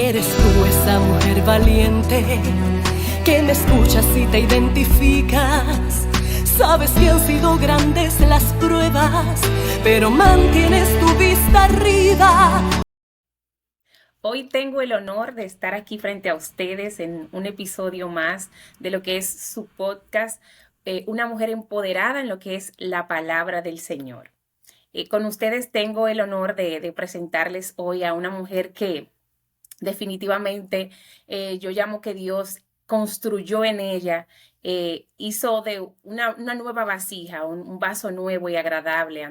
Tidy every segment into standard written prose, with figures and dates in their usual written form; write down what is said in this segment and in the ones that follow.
Eres tú esa mujer valiente que me escuchas y te identificas. Sabes que han sido grandes las pruebas, pero mantienes tu vista arriba. Hoy tengo el honor de estar aquí frente a ustedes en un episodio más de lo que es su podcast, Una mujer empoderada en lo que es la palabra del Señor. Con ustedes tengo el honor de presentarles hoy a una mujer que definitivamente yo llamo que Dios construyó en ella, hizo de una nueva vasija, un vaso nuevo y agradable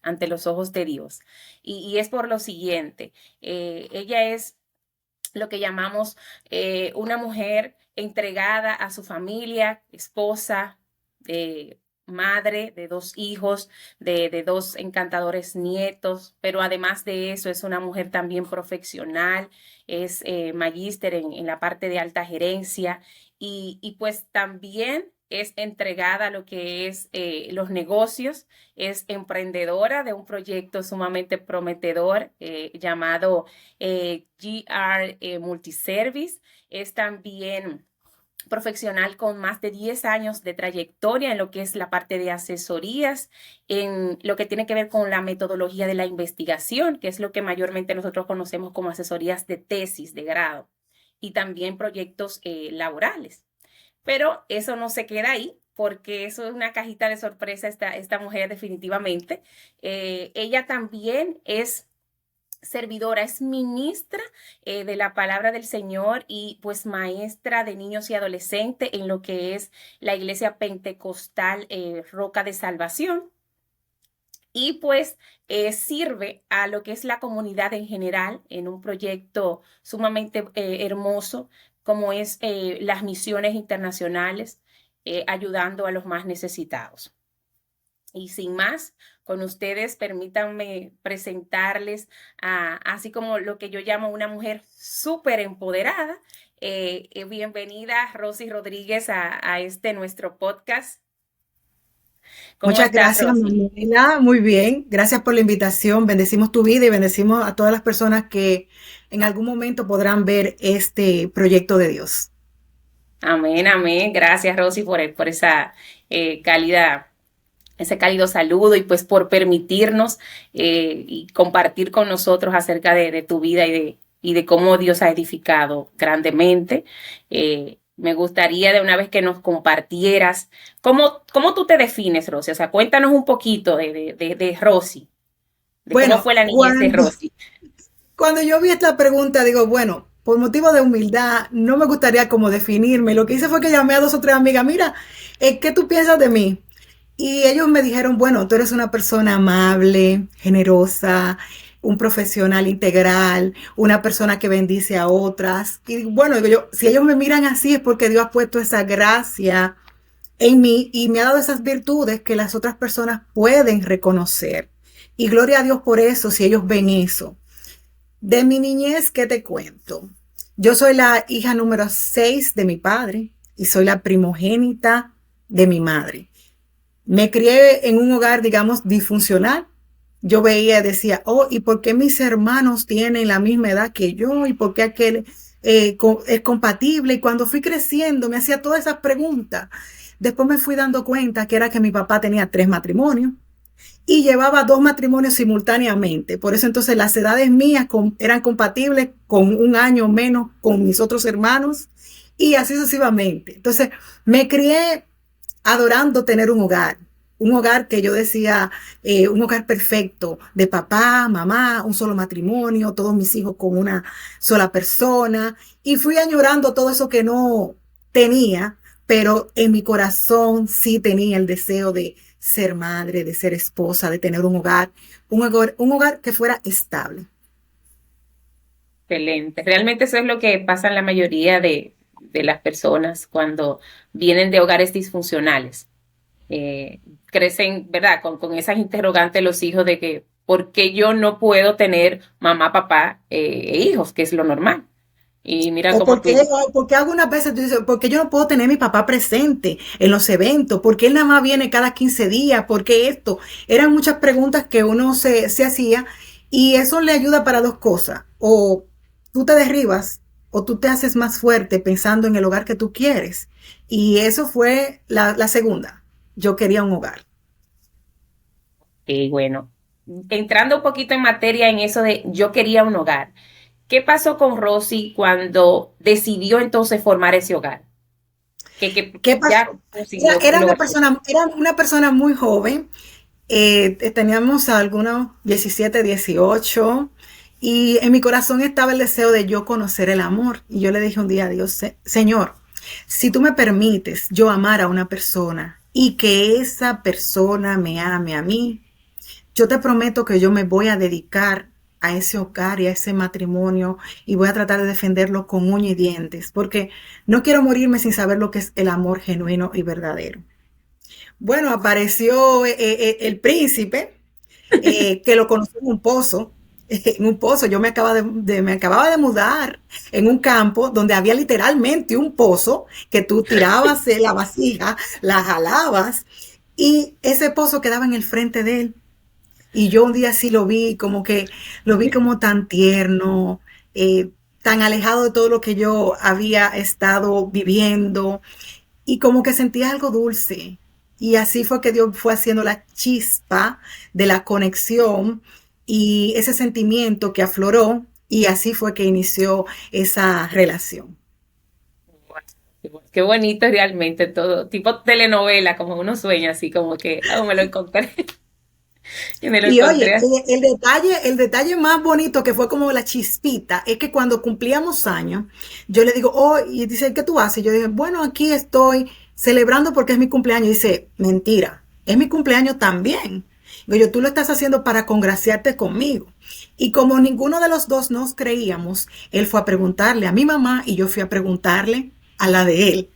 ante los ojos de Dios. Y es por lo siguiente, ella es lo que llamamos una mujer entregada a su familia, esposa, madre de 2 hijos, de 2 encantadores nietos, pero además de eso es una mujer también profesional, es magíster en la parte de alta gerencia y pues también es entregada a lo que es los negocios, es emprendedora de un proyecto sumamente prometedor llamado GR Multiservice, es también profesional con más de 10 años de trayectoria en lo que es la parte de asesorías, en lo que tiene que ver con la metodología de la investigación, que es lo que mayormente nosotros conocemos como asesorías de tesis de grado, y también proyectos laborales. Pero eso no se queda ahí, porque eso es una cajita de sorpresa esta mujer definitivamente. Ella también es servidora, es ministra de la palabra del Señor y pues maestra de niños y adolescentes en lo que es la iglesia pentecostal Roca de Salvación. Y pues sirve a lo que es la comunidad en general en un proyecto sumamente hermoso como es las misiones internacionales, ayudando a los más necesitados. Y sin más, con ustedes permítanme presentarles así como lo que yo llamo una mujer súper empoderada. Bienvenida Rosy Rodríguez a este nuestro podcast. ¿Cómo Muchas estás, gracias, Rosy? Manuela. Muy bien. Gracias por la invitación. Bendecimos tu vida y bendecimos a todas las personas que en algún momento podrán ver este proyecto de Dios. Amén, amén. Gracias, Rosy, por esa cálida, ese cálido saludo y pues por permitirnos y compartir con nosotros acerca de tu vida y de cómo Dios ha edificado grandemente. Me gustaría de una vez que nos compartieras cómo tú te defines, Rosy. O sea, cuéntanos un poquito de Rosy, de cómo Bueno, fue la niñez de Rosy. cuando yo vi esta pregunta, digo, bueno, por motivo de humildad, no me gustaría como definirme. Lo que hice fue que llamé a 2 o 3 amigas, mira, ¿qué tú piensas de mí? Y ellos me dijeron, bueno, tú eres una persona amable, generosa, un profesional integral, una persona que bendice a otras. Y bueno, digo yo, si ellos me miran así es porque Dios ha puesto esa gracia en mí y me ha dado esas virtudes que las otras personas pueden reconocer. Y gloria a Dios por eso, si ellos ven eso. De mi niñez, ¿qué te cuento? Yo soy la hija número 6 de mi padre y soy la primogénita de mi madre. Me crié en un hogar, digamos, disfuncional. Yo veía, decía, oh, ¿y por qué mis hermanos tienen la misma edad que yo? ¿Y por qué aquel es compatible? Y cuando fui creciendo, me hacía todas esas preguntas. Después me fui dando cuenta que era que mi papá tenía 3 matrimonios y llevaba 2 matrimonios simultáneamente. Por eso entonces las edades mías eran compatibles con un año menos con mis otros hermanos y así sucesivamente. Entonces me crié adorando tener un hogar que yo decía, un hogar perfecto, de papá, mamá, un solo matrimonio, todos mis hijos con una sola persona, y fui añorando todo eso que no tenía, pero en mi corazón sí tenía el deseo de ser madre, de ser esposa, de tener un hogar que fuera estable. Excelente. Realmente eso es lo que pasa en la mayoría de las personas cuando vienen de hogares disfuncionales. Crecen, ¿verdad? Con esas interrogantes los hijos de que, ¿por qué yo no puedo tener mamá, papá e hijos? Que es lo normal. Y mira O cómo tú, porque algunas veces tú dices, porque yo no puedo tener a mi papá presente en los eventos, porque él nada más viene cada 15 días, porque esto, eran muchas preguntas que uno se hacía y eso le ayuda para 2 cosas, o tú te derribas o tú te haces más fuerte pensando en el hogar que tú quieres. Y eso fue la segunda. Yo quería un hogar. Y bueno, entrando un poquito en materia en eso de yo quería un hogar. ¿Qué pasó con Rosy cuando decidió entonces formar ese hogar? Que ¿Qué ya pasó? consiguió lograr. Era una persona muy joven. Teníamos algunos 17, 18. Y en mi corazón estaba el deseo de yo conocer el amor. Y yo le dije un día a Dios, Señor, si tú me permites yo amar a una persona y que esa persona me ame a mí, yo te prometo que yo me voy a dedicar a ese hogar y a ese matrimonio y voy a tratar de defenderlo con uñas y dientes, porque no quiero morirme sin saber lo que es el amor genuino y verdadero. Bueno, apareció el príncipe, que lo conocí en un pozo. En un pozo, yo me acababa de mudar en un campo donde había literalmente un pozo que tú tirabas la vasija, la jalabas y ese pozo quedaba en el frente de él. Y yo un día sí lo vi, como que lo vi como tan tierno, tan alejado de todo lo que yo había estado viviendo y como que sentía algo dulce. Y así fue que Dios fue haciendo la chispa de la conexión y ese sentimiento que afloró y así fue que inició esa relación. Qué bonito realmente todo, tipo telenovela, como uno sueña así, como que, oh, me lo encontré, y me lo Y oye, encontré así. el detalle más bonito que fue como la chispita, es que cuando cumplíamos años, yo le digo, oh, y dice, ¿qué tú haces? Yo dije, bueno, aquí estoy celebrando porque es mi cumpleaños. Y dice, mentira, es mi cumpleaños también. Digo yo, tú lo estás haciendo para congraciarte conmigo. Y como ninguno de los dos nos creíamos, él fue a preguntarle a mi mamá y yo fui a preguntarle a la de él.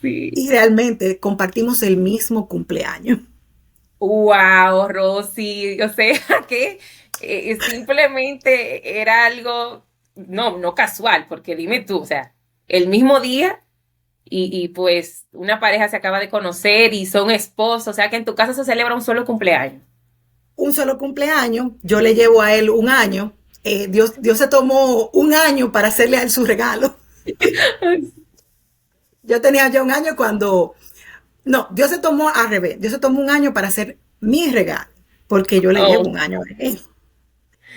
Sí. Y realmente compartimos el mismo cumpleaños. Wow, Rosy, o sea que simplemente era algo, no casual, porque dime tú, o sea, el mismo día y pues una pareja se acaba de conocer y son esposos, o sea que en tu casa se celebra un solo cumpleaños. Un solo cumpleaños, yo le llevo a él un año. Dios se tomó un año para hacerle a él su regalo. Yo tenía ya un año cuando... No, Dios se tomó al revés. Dios se tomó un año para hacer mi regalo, porque yo le llevo Oh, un año a él.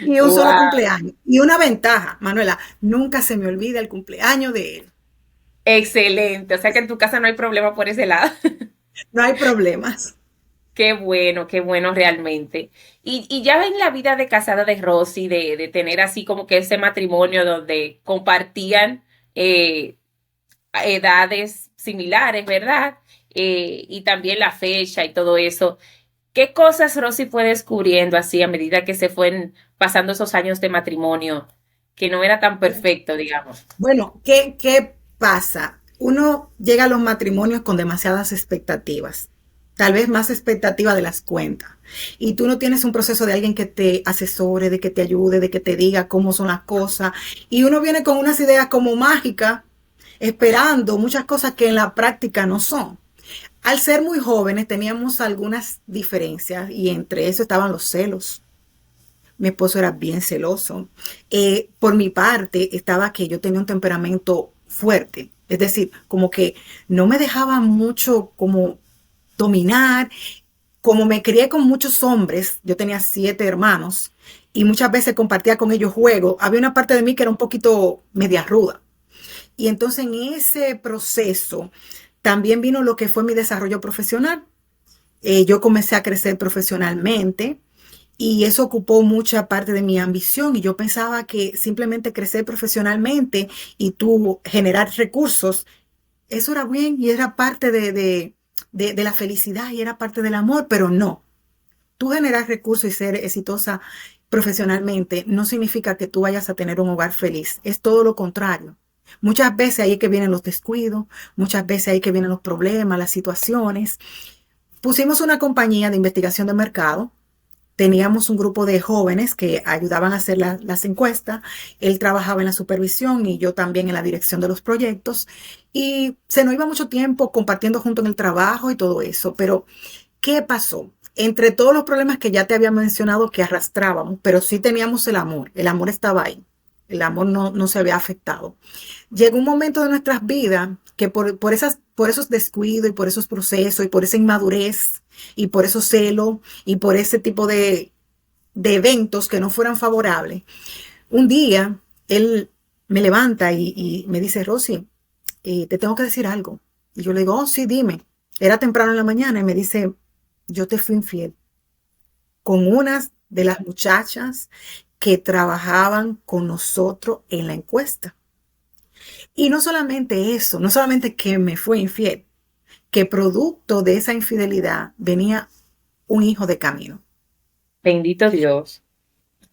Y un solo wow, cumpleaños. Y una ventaja, Manuela, nunca se me olvida el cumpleaños de él. excelente, o sea que en tu casa no hay problema por ese lado. No hay problemas. Qué bueno realmente. Y ya en la vida de casada de Rosy, de tener así como que ese matrimonio donde compartían eh, edades similares, ¿verdad? Y también la fecha y todo eso. ¿Qué cosas Rosy fue descubriendo así a medida que se fueron pasando esos años de matrimonio, que no era tan perfecto, digamos? Bueno, ¿qué pasa? Uno llega a los matrimonios con demasiadas expectativas, tal vez más expectativas de las cuentas. Y tú no tienes un proceso de alguien que te asesore, de que te ayude, de que te diga cómo son las cosas. Y uno viene con unas ideas como mágicas, esperando muchas cosas que en la práctica no son. Al ser muy jóvenes teníamos algunas diferencias y entre eso estaban los celos. Mi esposo era bien celoso. Por mi parte, estaba que yo tenía un temperamento fuerte. Es decir, como que no me dejaba mucho como dominar. Como me crié con muchos hombres, yo tenía 7 hermanos y muchas veces compartía con ellos juegos. Había una parte de mí que era un poquito media ruda. Y entonces en ese proceso también vino lo que fue mi desarrollo profesional. Yo comencé a crecer profesionalmente y eso ocupó mucha parte de mi ambición y yo pensaba que simplemente crecer profesionalmente y tú generar recursos, eso era bien y era parte de la felicidad y era parte del amor, pero no. Tú generar recursos y ser exitosa profesionalmente no significa que tú vayas a tener un hogar feliz, es todo lo contrario. Muchas veces ahí es que vienen los descuidos, muchas veces ahí es que vienen los problemas, las situaciones. Pusimos una compañía de investigación de mercado. Teníamos un grupo de jóvenes que ayudaban a hacer las encuestas. Él trabajaba en la supervisión y yo también en la dirección de los proyectos. Y se nos iba mucho tiempo compartiendo junto en el trabajo y todo eso. Pero, ¿qué pasó? Entre todos los problemas que ya te había mencionado que arrastrábamos, pero sí teníamos el amor estaba ahí. el amor no se había afectado. Llegó un momento de nuestras vidas que por esos descuidos y por esos procesos y por esa inmadurez y por esos celos y por ese tipo de eventos que no fueran favorables, un día él me levanta y me dice, Rosy, te tengo que decir algo. Y yo le digo, oh, sí, dime. Era temprano en la mañana y me dice, yo te fui infiel con unas de las muchachas que trabajaban con nosotros en la encuesta. Y no solamente eso, no solamente que me fue infiel, que producto de esa infidelidad venía un hijo de camino. Bendito Dios.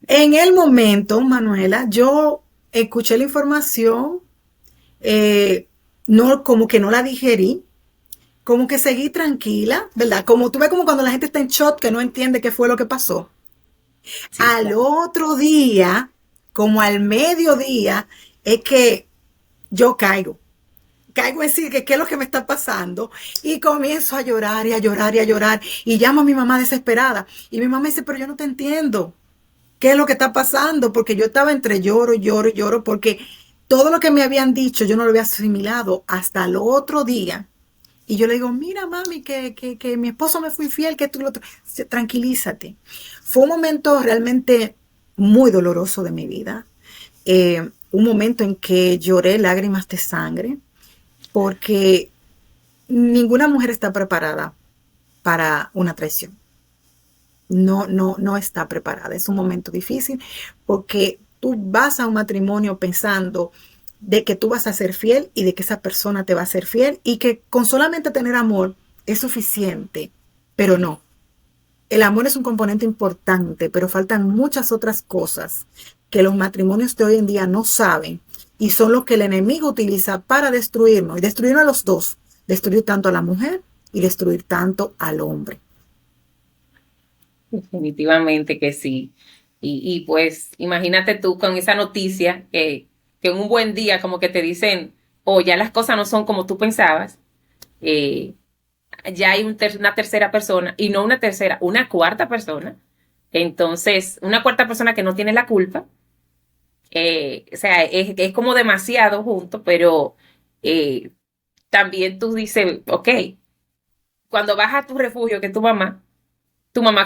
En el momento, Manuela, yo escuché la información, no, como que no la digerí, como que seguí tranquila, ¿verdad? Como tú ves como cuando la gente está en shock, que no entiende qué fue lo que pasó. Sí, Al claro. otro día, como al mediodía, es que yo caigo en sí, que qué es lo que me está pasando, y comienzo a llorar y a llorar y a llorar, y llamo a mi mamá desesperada, y mi mamá me dice, pero yo no te entiendo, ¿qué es lo que está pasando? Porque yo estaba entre lloro, lloro, lloro, porque todo lo que me habían dicho yo no lo había asimilado hasta el otro día. Y yo le digo, mira mami, que mi esposo me fue infiel, que tú lo otro. Tranquilízate. Fue un momento realmente muy doloroso de mi vida. Un momento en que lloré lágrimas de sangre, porque ninguna mujer está preparada para una traición. No está preparada. Es un momento difícil porque tú vas a un matrimonio pensando de que tú vas a ser fiel y de que esa persona te va a ser fiel y que con solamente tener amor es suficiente, pero no. El amor es un componente importante, pero faltan muchas otras cosas que los matrimonios de hoy en día no saben y son los que el enemigo utiliza para destruirnos y destruirnos a los dos, destruir tanto a la mujer y destruir tanto al hombre. Definitivamente que sí. Y pues imagínate tú con esa noticia que en un buen día como que te dicen, oh, ya las cosas no son como tú pensabas, eh, ya hay una tercera persona, y no una tercera, una cuarta persona. Entonces, una cuarta persona que no tiene la culpa, o sea, es como demasiado junto, pero eh, también tú dices, ok, cuando vas a tu refugio, que es tu mamá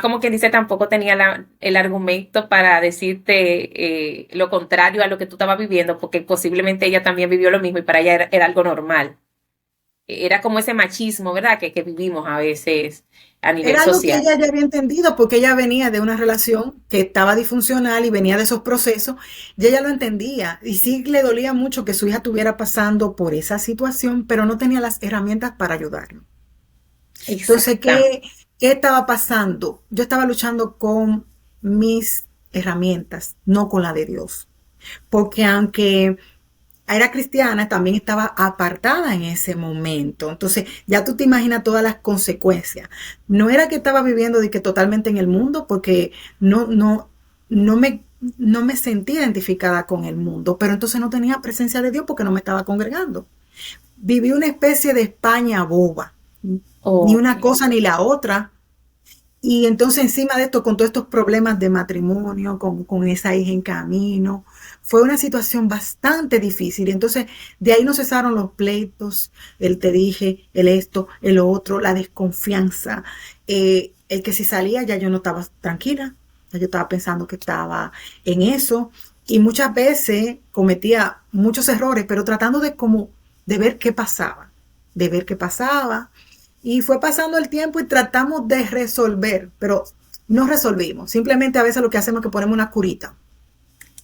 como quien dice tampoco tenía el argumento para decirte lo contrario a lo que tú estabas viviendo, porque posiblemente ella también vivió lo mismo y para ella era algo normal. Era como ese machismo, ¿verdad? Que vivimos a veces a nivel Era algo que social. ella ya había entendido porque ella venía de una relación que estaba disfuncional y venía de esos procesos, y ella lo entendía. Y sí le dolía mucho que su hija estuviera pasando por esa situación, pero no tenía las herramientas para ayudarlo. Entonces, Exactamente. qué estaba pasando? Yo estaba luchando con mis herramientas, no con la de Dios. Porque aunque era cristiana, también estaba apartada en ese momento. Entonces, ya tú te imaginas todas las consecuencias. No era que estaba viviendo de que totalmente en el mundo, porque no me, no me sentí identificada con el mundo, pero entonces no tenía presencia de Dios porque no me estaba congregando. Viví una especie de España boba, ni Ok. una cosa ni la otra. Y entonces encima de esto, con todos estos problemas de matrimonio, con esa hija en camino, fue una situación bastante difícil. Y entonces de ahí no cesaron los pleitos, el te dije, el esto, el otro, la desconfianza, el que si salía ya yo no estaba tranquila, ya yo estaba pensando que estaba en eso. Y muchas veces cometía muchos errores, pero tratando de como de ver qué pasaba, de ver qué pasaba. Y fue pasando el tiempo y tratamos de resolver, pero no resolvimos. Simplemente a veces lo que hacemos es que ponemos una curita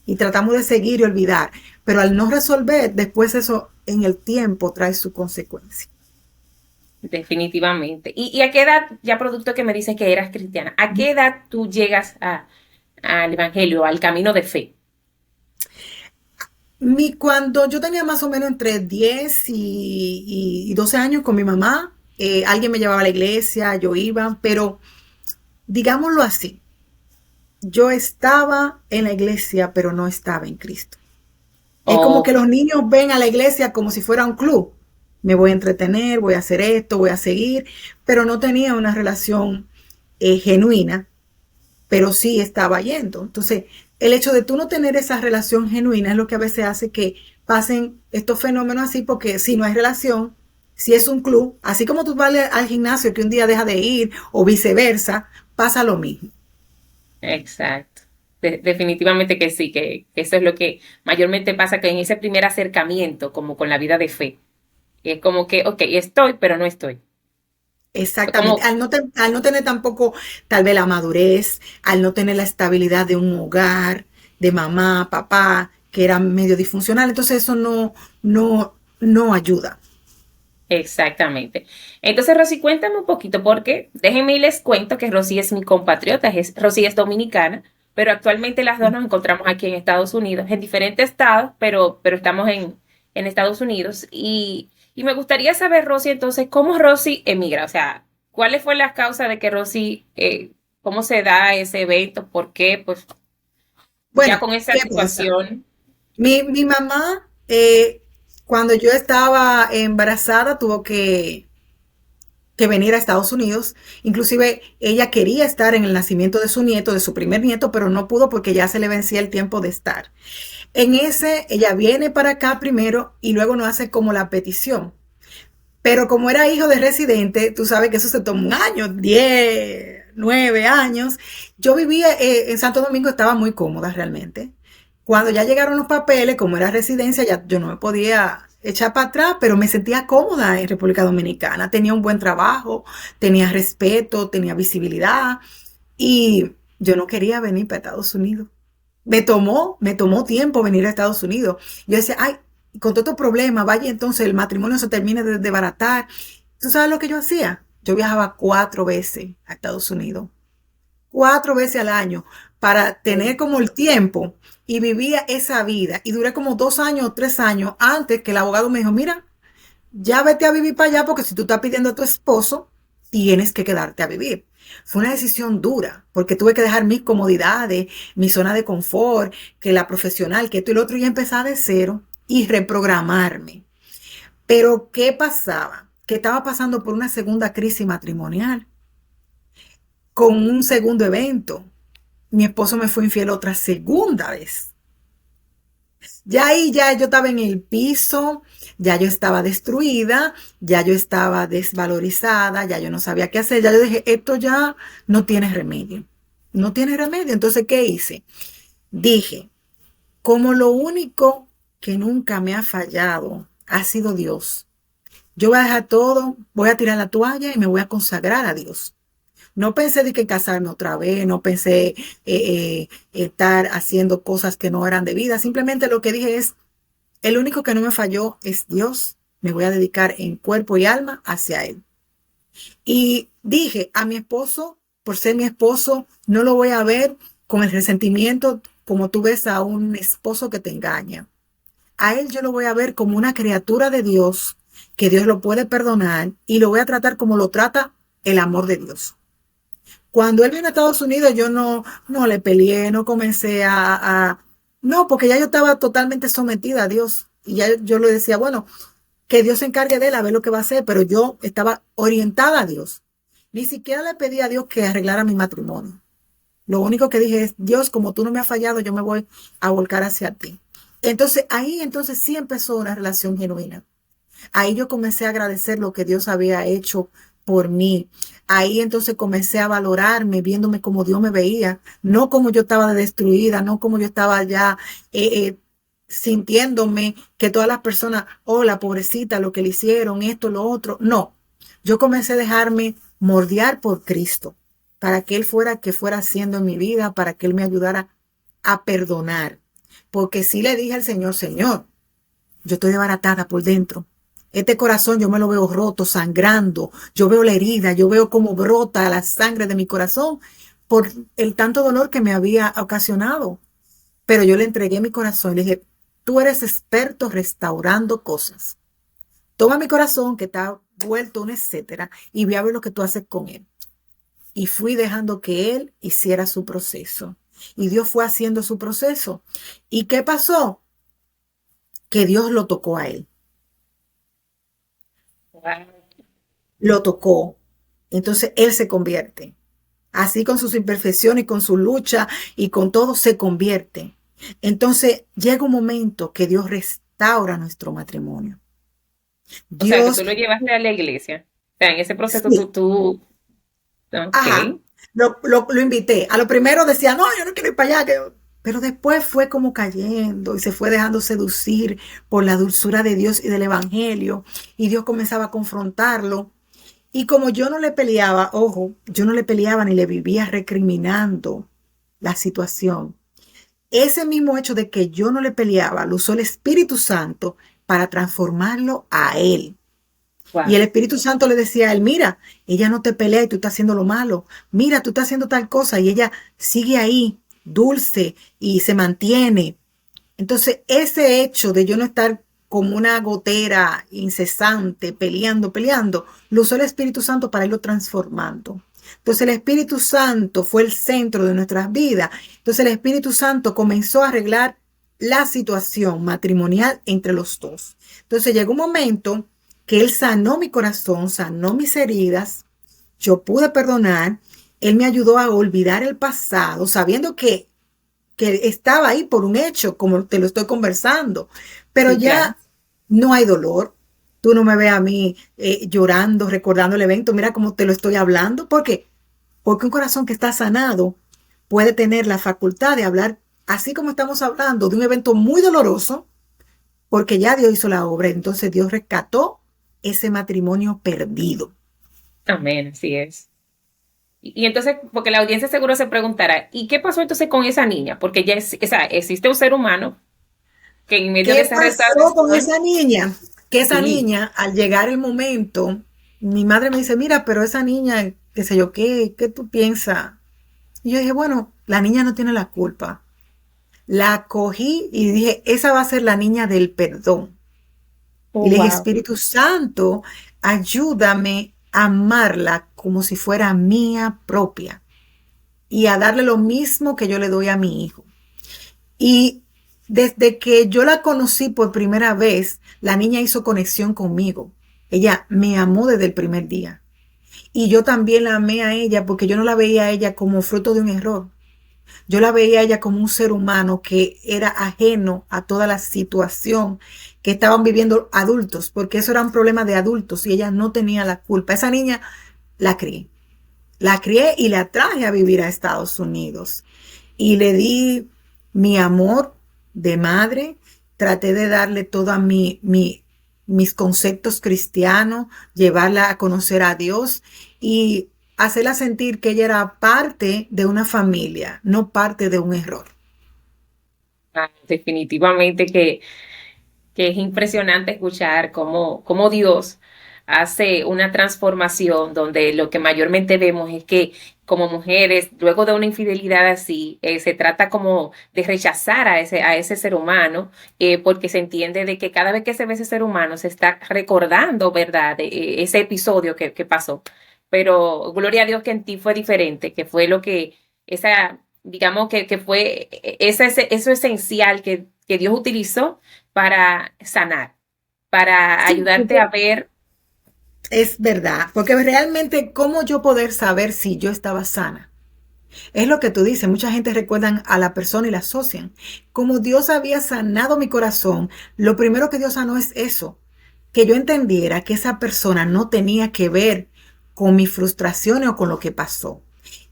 y tratamos de seguir y olvidar. Pero al no resolver, después eso en el tiempo trae su consecuencia. Definitivamente. ¿Y a qué edad, ya producto que me dices que eras cristiana, a qué edad tú llegas al evangelio, al camino de fe? Cuando yo tenía más o menos entre 10 y 12 años con mi mamá, alguien me llevaba a la iglesia, yo iba, pero digámoslo así, yo estaba en la iglesia, pero no estaba en Cristo. Es como que O los niños ven a la iglesia como si fuera un club. Me voy a entretener, voy a hacer esto, voy a seguir, pero no tenía una relación genuina, pero sí estaba yendo. Entonces, el hecho de tú no tener esa relación genuina es lo que a veces hace que pasen estos fenómenos así, porque si no hay relación, si es un club, así como tú vas al gimnasio que un día deja de ir o viceversa, pasa lo mismo. Exacto. Definitivamente que sí, que eso es lo que mayormente pasa, que en ese primer acercamiento, como con la vida de fe, es como que, ok, estoy, pero no estoy. Exactamente, Como, al no tener tampoco tal vez la madurez, al no tener la estabilidad de un hogar, de mamá, papá, que era medio disfuncional, entonces eso no ayuda. exactamente. Entonces, Rosy, cuéntame un poquito, porque déjenme y les cuento que Rosy es mi compatriota, Rosy es dominicana, pero actualmente las dos nos encontramos aquí en Estados Unidos, en diferentes estados, pero estamos en Estados Unidos. Y me gustaría saber, Rosy, entonces, ¿cómo Rosy emigra? O sea, ¿cuáles fue las causas de que Rosy, cómo se da ese evento? ¿Por qué? Pues ya Bueno, con esa ¿qué pasa? situación. Mi mamá, cuando yo estaba embarazada, tuvo que venir a Estados Unidos. Inclusive ella quería estar en el nacimiento de su nieto, de su primer nieto, pero no pudo porque ya se le vencía el tiempo de estar. En ese, ella viene para acá primero y luego nos hace como la petición. Pero como era hijo de residente, tú sabes que eso se tomó un año, 10, 9 años. Yo vivía en Santo Domingo, estaba muy cómoda realmente. Cuando ya llegaron los papeles, como era residencia, ya yo no me podía echar para atrás, pero me sentía cómoda en República Dominicana. Tenía un buen trabajo, tenía respeto, tenía visibilidad y yo no quería venir para Estados Unidos. Me tomó tiempo venir a Estados Unidos. Yo decía, ay, con todo estos problemas, vaya entonces el matrimonio se termine de desbaratar. ¿Tú sabes lo que yo hacía? Yo viajaba 4 veces a Estados Unidos, 4 veces al año, para tener como el tiempo y vivía esa vida. Y duré como 2 años o 3 años antes que el abogado me dijo, mira, ya vete a vivir para allá porque si tú estás pidiendo a tu esposo, tienes que quedarte a vivir. Fue una decisión dura porque tuve que dejar mis comodidades, mi zona de confort, que la profesional, que esto y lo otro, y empezar de cero y reprogramarme. Pero ¿qué pasaba? Que estaba pasando por una segunda crisis matrimonial, con un segundo evento. Mi esposo me fue infiel otra segunda vez. Ya ahí ya yo estaba en el piso, ya yo estaba destruida, ya yo estaba desvalorizada, ya yo no sabía qué hacer, ya yo dije, esto ya no tiene remedio, no tiene remedio. Entonces, ¿qué hice? Dije, como lo único que nunca me ha fallado ha sido Dios, yo voy a dejar todo, voy a tirar la toalla y me voy a consagrar a Dios. No pensé de que casarme otra vez, no pensé estar haciendo cosas que no eran debidas, simplemente lo que dije es, el único que no me falló es Dios. Me voy a dedicar en cuerpo y alma hacia Él. Y dije a mi esposo, por ser mi esposo, no lo voy a ver con el resentimiento como tú ves a un esposo que te engaña. A él yo lo voy a ver como una criatura de Dios, que Dios lo puede perdonar y lo voy a tratar como lo trata el amor de Dios. Cuando él vino a Estados Unidos, yo no le peleé, no comencé no, porque ya yo estaba totalmente sometida a Dios. Y ya yo le decía, bueno, que Dios se encargue de él a ver lo que va a hacer, pero yo estaba orientada a Dios. Ni siquiera le pedí a Dios que arreglara mi matrimonio. Lo único que dije es, Dios, como tú no me has fallado, yo me voy a volcar hacia ti. Entonces, ahí entonces sí empezó una relación genuina. Ahí yo comencé a agradecer lo que Dios había hecho por mí. Ahí entonces comencé a valorarme, viéndome como Dios me veía, no como yo estaba destruida, no como yo estaba ya sintiéndome que todas las personas, oh, la pobrecita, lo que le hicieron, esto, lo otro. No, yo comencé a dejarme mordear por Cristo, para que Él fuera que fuera haciendo en mi vida, para que Él me ayudara a perdonar. Porque sí le dije al Señor, Señor, yo estoy desbaratada por dentro. Este corazón yo me lo veo roto, sangrando. Yo veo la herida, yo veo cómo brota la sangre de mi corazón por el tanto dolor que me había ocasionado. Pero yo le entregué mi corazón y le dije, tú eres experto restaurando cosas. Toma mi corazón que está vuelto un etcétera y ve a ver lo que tú haces con él. Y fui dejando que él hiciera su proceso. Y Dios fue haciendo su proceso. ¿Y qué pasó? Que Dios lo tocó a él. Wow. Lo tocó. Entonces él se convierte. así con sus imperfecciones y con su lucha y con todo, se convierte. Entonces llega un momento que Dios restaura nuestro matrimonio. O sea, que Dios, tú lo llevaste a la iglesia. O sea, en ese proceso sí, ok, ajá, lo invité. A lo primero decía, no, yo no quiero ir para allá. Pero después fue como cayendo y se fue dejando seducir por la dulzura de Dios y del Evangelio. Y Dios comenzaba a confrontarlo. Y como yo no le peleaba, ojo, yo no le peleaba ni le vivía recriminando la situación. Ese mismo hecho de que yo no le peleaba, lo usó el Espíritu Santo para transformarlo a él. Y wow, el Espíritu Santo le decía a él, mira, ella no te pelea y tú estás haciendo lo malo. Mira, tú estás haciendo tal cosa y ella sigue ahí, dulce y se mantiene. Entonces, ese hecho de yo no estar como una gotera incesante, peleando, lo usó el Espíritu Santo para irlo transformando. Entonces, el Espíritu Santo fue el centro de nuestras vidas. Entonces, el Espíritu Santo comenzó a arreglar la situación matrimonial entre los dos. Entonces, llegó un momento que Él sanó mi corazón, sanó mis heridas, yo pude perdonar, Él me ayudó a olvidar el pasado, sabiendo que estaba ahí por un hecho, como te lo estoy conversando, pero sí, claro. ya no hay dolor. Tú no me ves a mí llorando, recordando el evento. Mira cómo te lo estoy hablando. ¿Por qué? Porque un corazón que está sanado puede tener la facultad de hablar, así como estamos hablando, de un evento muy doloroso, porque ya Dios hizo la obra. Entonces Dios rescató ese matrimonio perdido. Amén, así es. Y entonces, porque la audiencia seguro se preguntará, ¿y qué pasó entonces con esa niña? Porque ya o sea, existe un ser humano que en medio de ¿Qué esa pasó con restauración, esa niña? Que esa sí, niña, al llegar el momento, mi madre me dice, mira, pero esa niña, qué sé yo, ¿qué tú piensas? Y yo dije, bueno, la niña no tiene la culpa. La cogí y dije, esa va a ser la niña del perdón. oh, Y le dije, wow, Espíritu Santo, ayúdame a amarla como si fuera mía propia y a darle lo mismo que yo le doy a mi hijo. Y desde que yo la conocí por primera vez, la niña hizo conexión conmigo. Ella me amó desde el primer día. Y yo también la amé a ella porque yo no la veía a ella como fruto de un error. Yo la veía a ella como un ser humano que era ajeno a toda la situación que estaban viviendo adultos, porque eso era un problema de adultos y ella no tenía la culpa. Esa niña la crié. La crié y la traje a vivir a Estados Unidos. Y le di mi amor de madre, traté de darle todos mis conceptos cristianos, llevarla a conocer a Dios y hacerla sentir que ella era parte de una familia, no parte de un error. definitivamente que es impresionante escuchar cómo Dios hace una transformación donde lo que mayormente vemos es que como mujeres, luego de una infidelidad así, se trata como de rechazar a ese ser humano, porque se entiende de que cada vez que se ve ese ser humano se está recordando, ¿verdad?, ese episodio que pasó. Pero gloria a Dios que en ti fue diferente, que fue lo que, digamos que fue eso esencial que Dios utilizó para sanar, para Sí, ayudarte a ver. es verdad, porque realmente, ¿cómo yo poder saber si yo estaba sana? Es lo que tú dices, mucha gente recuerdan a la persona y la asocian. Como Dios había sanado mi corazón, lo primero que Dios sanó es eso, que yo entendiera que esa persona no tenía que ver con mis frustraciones o con lo que pasó.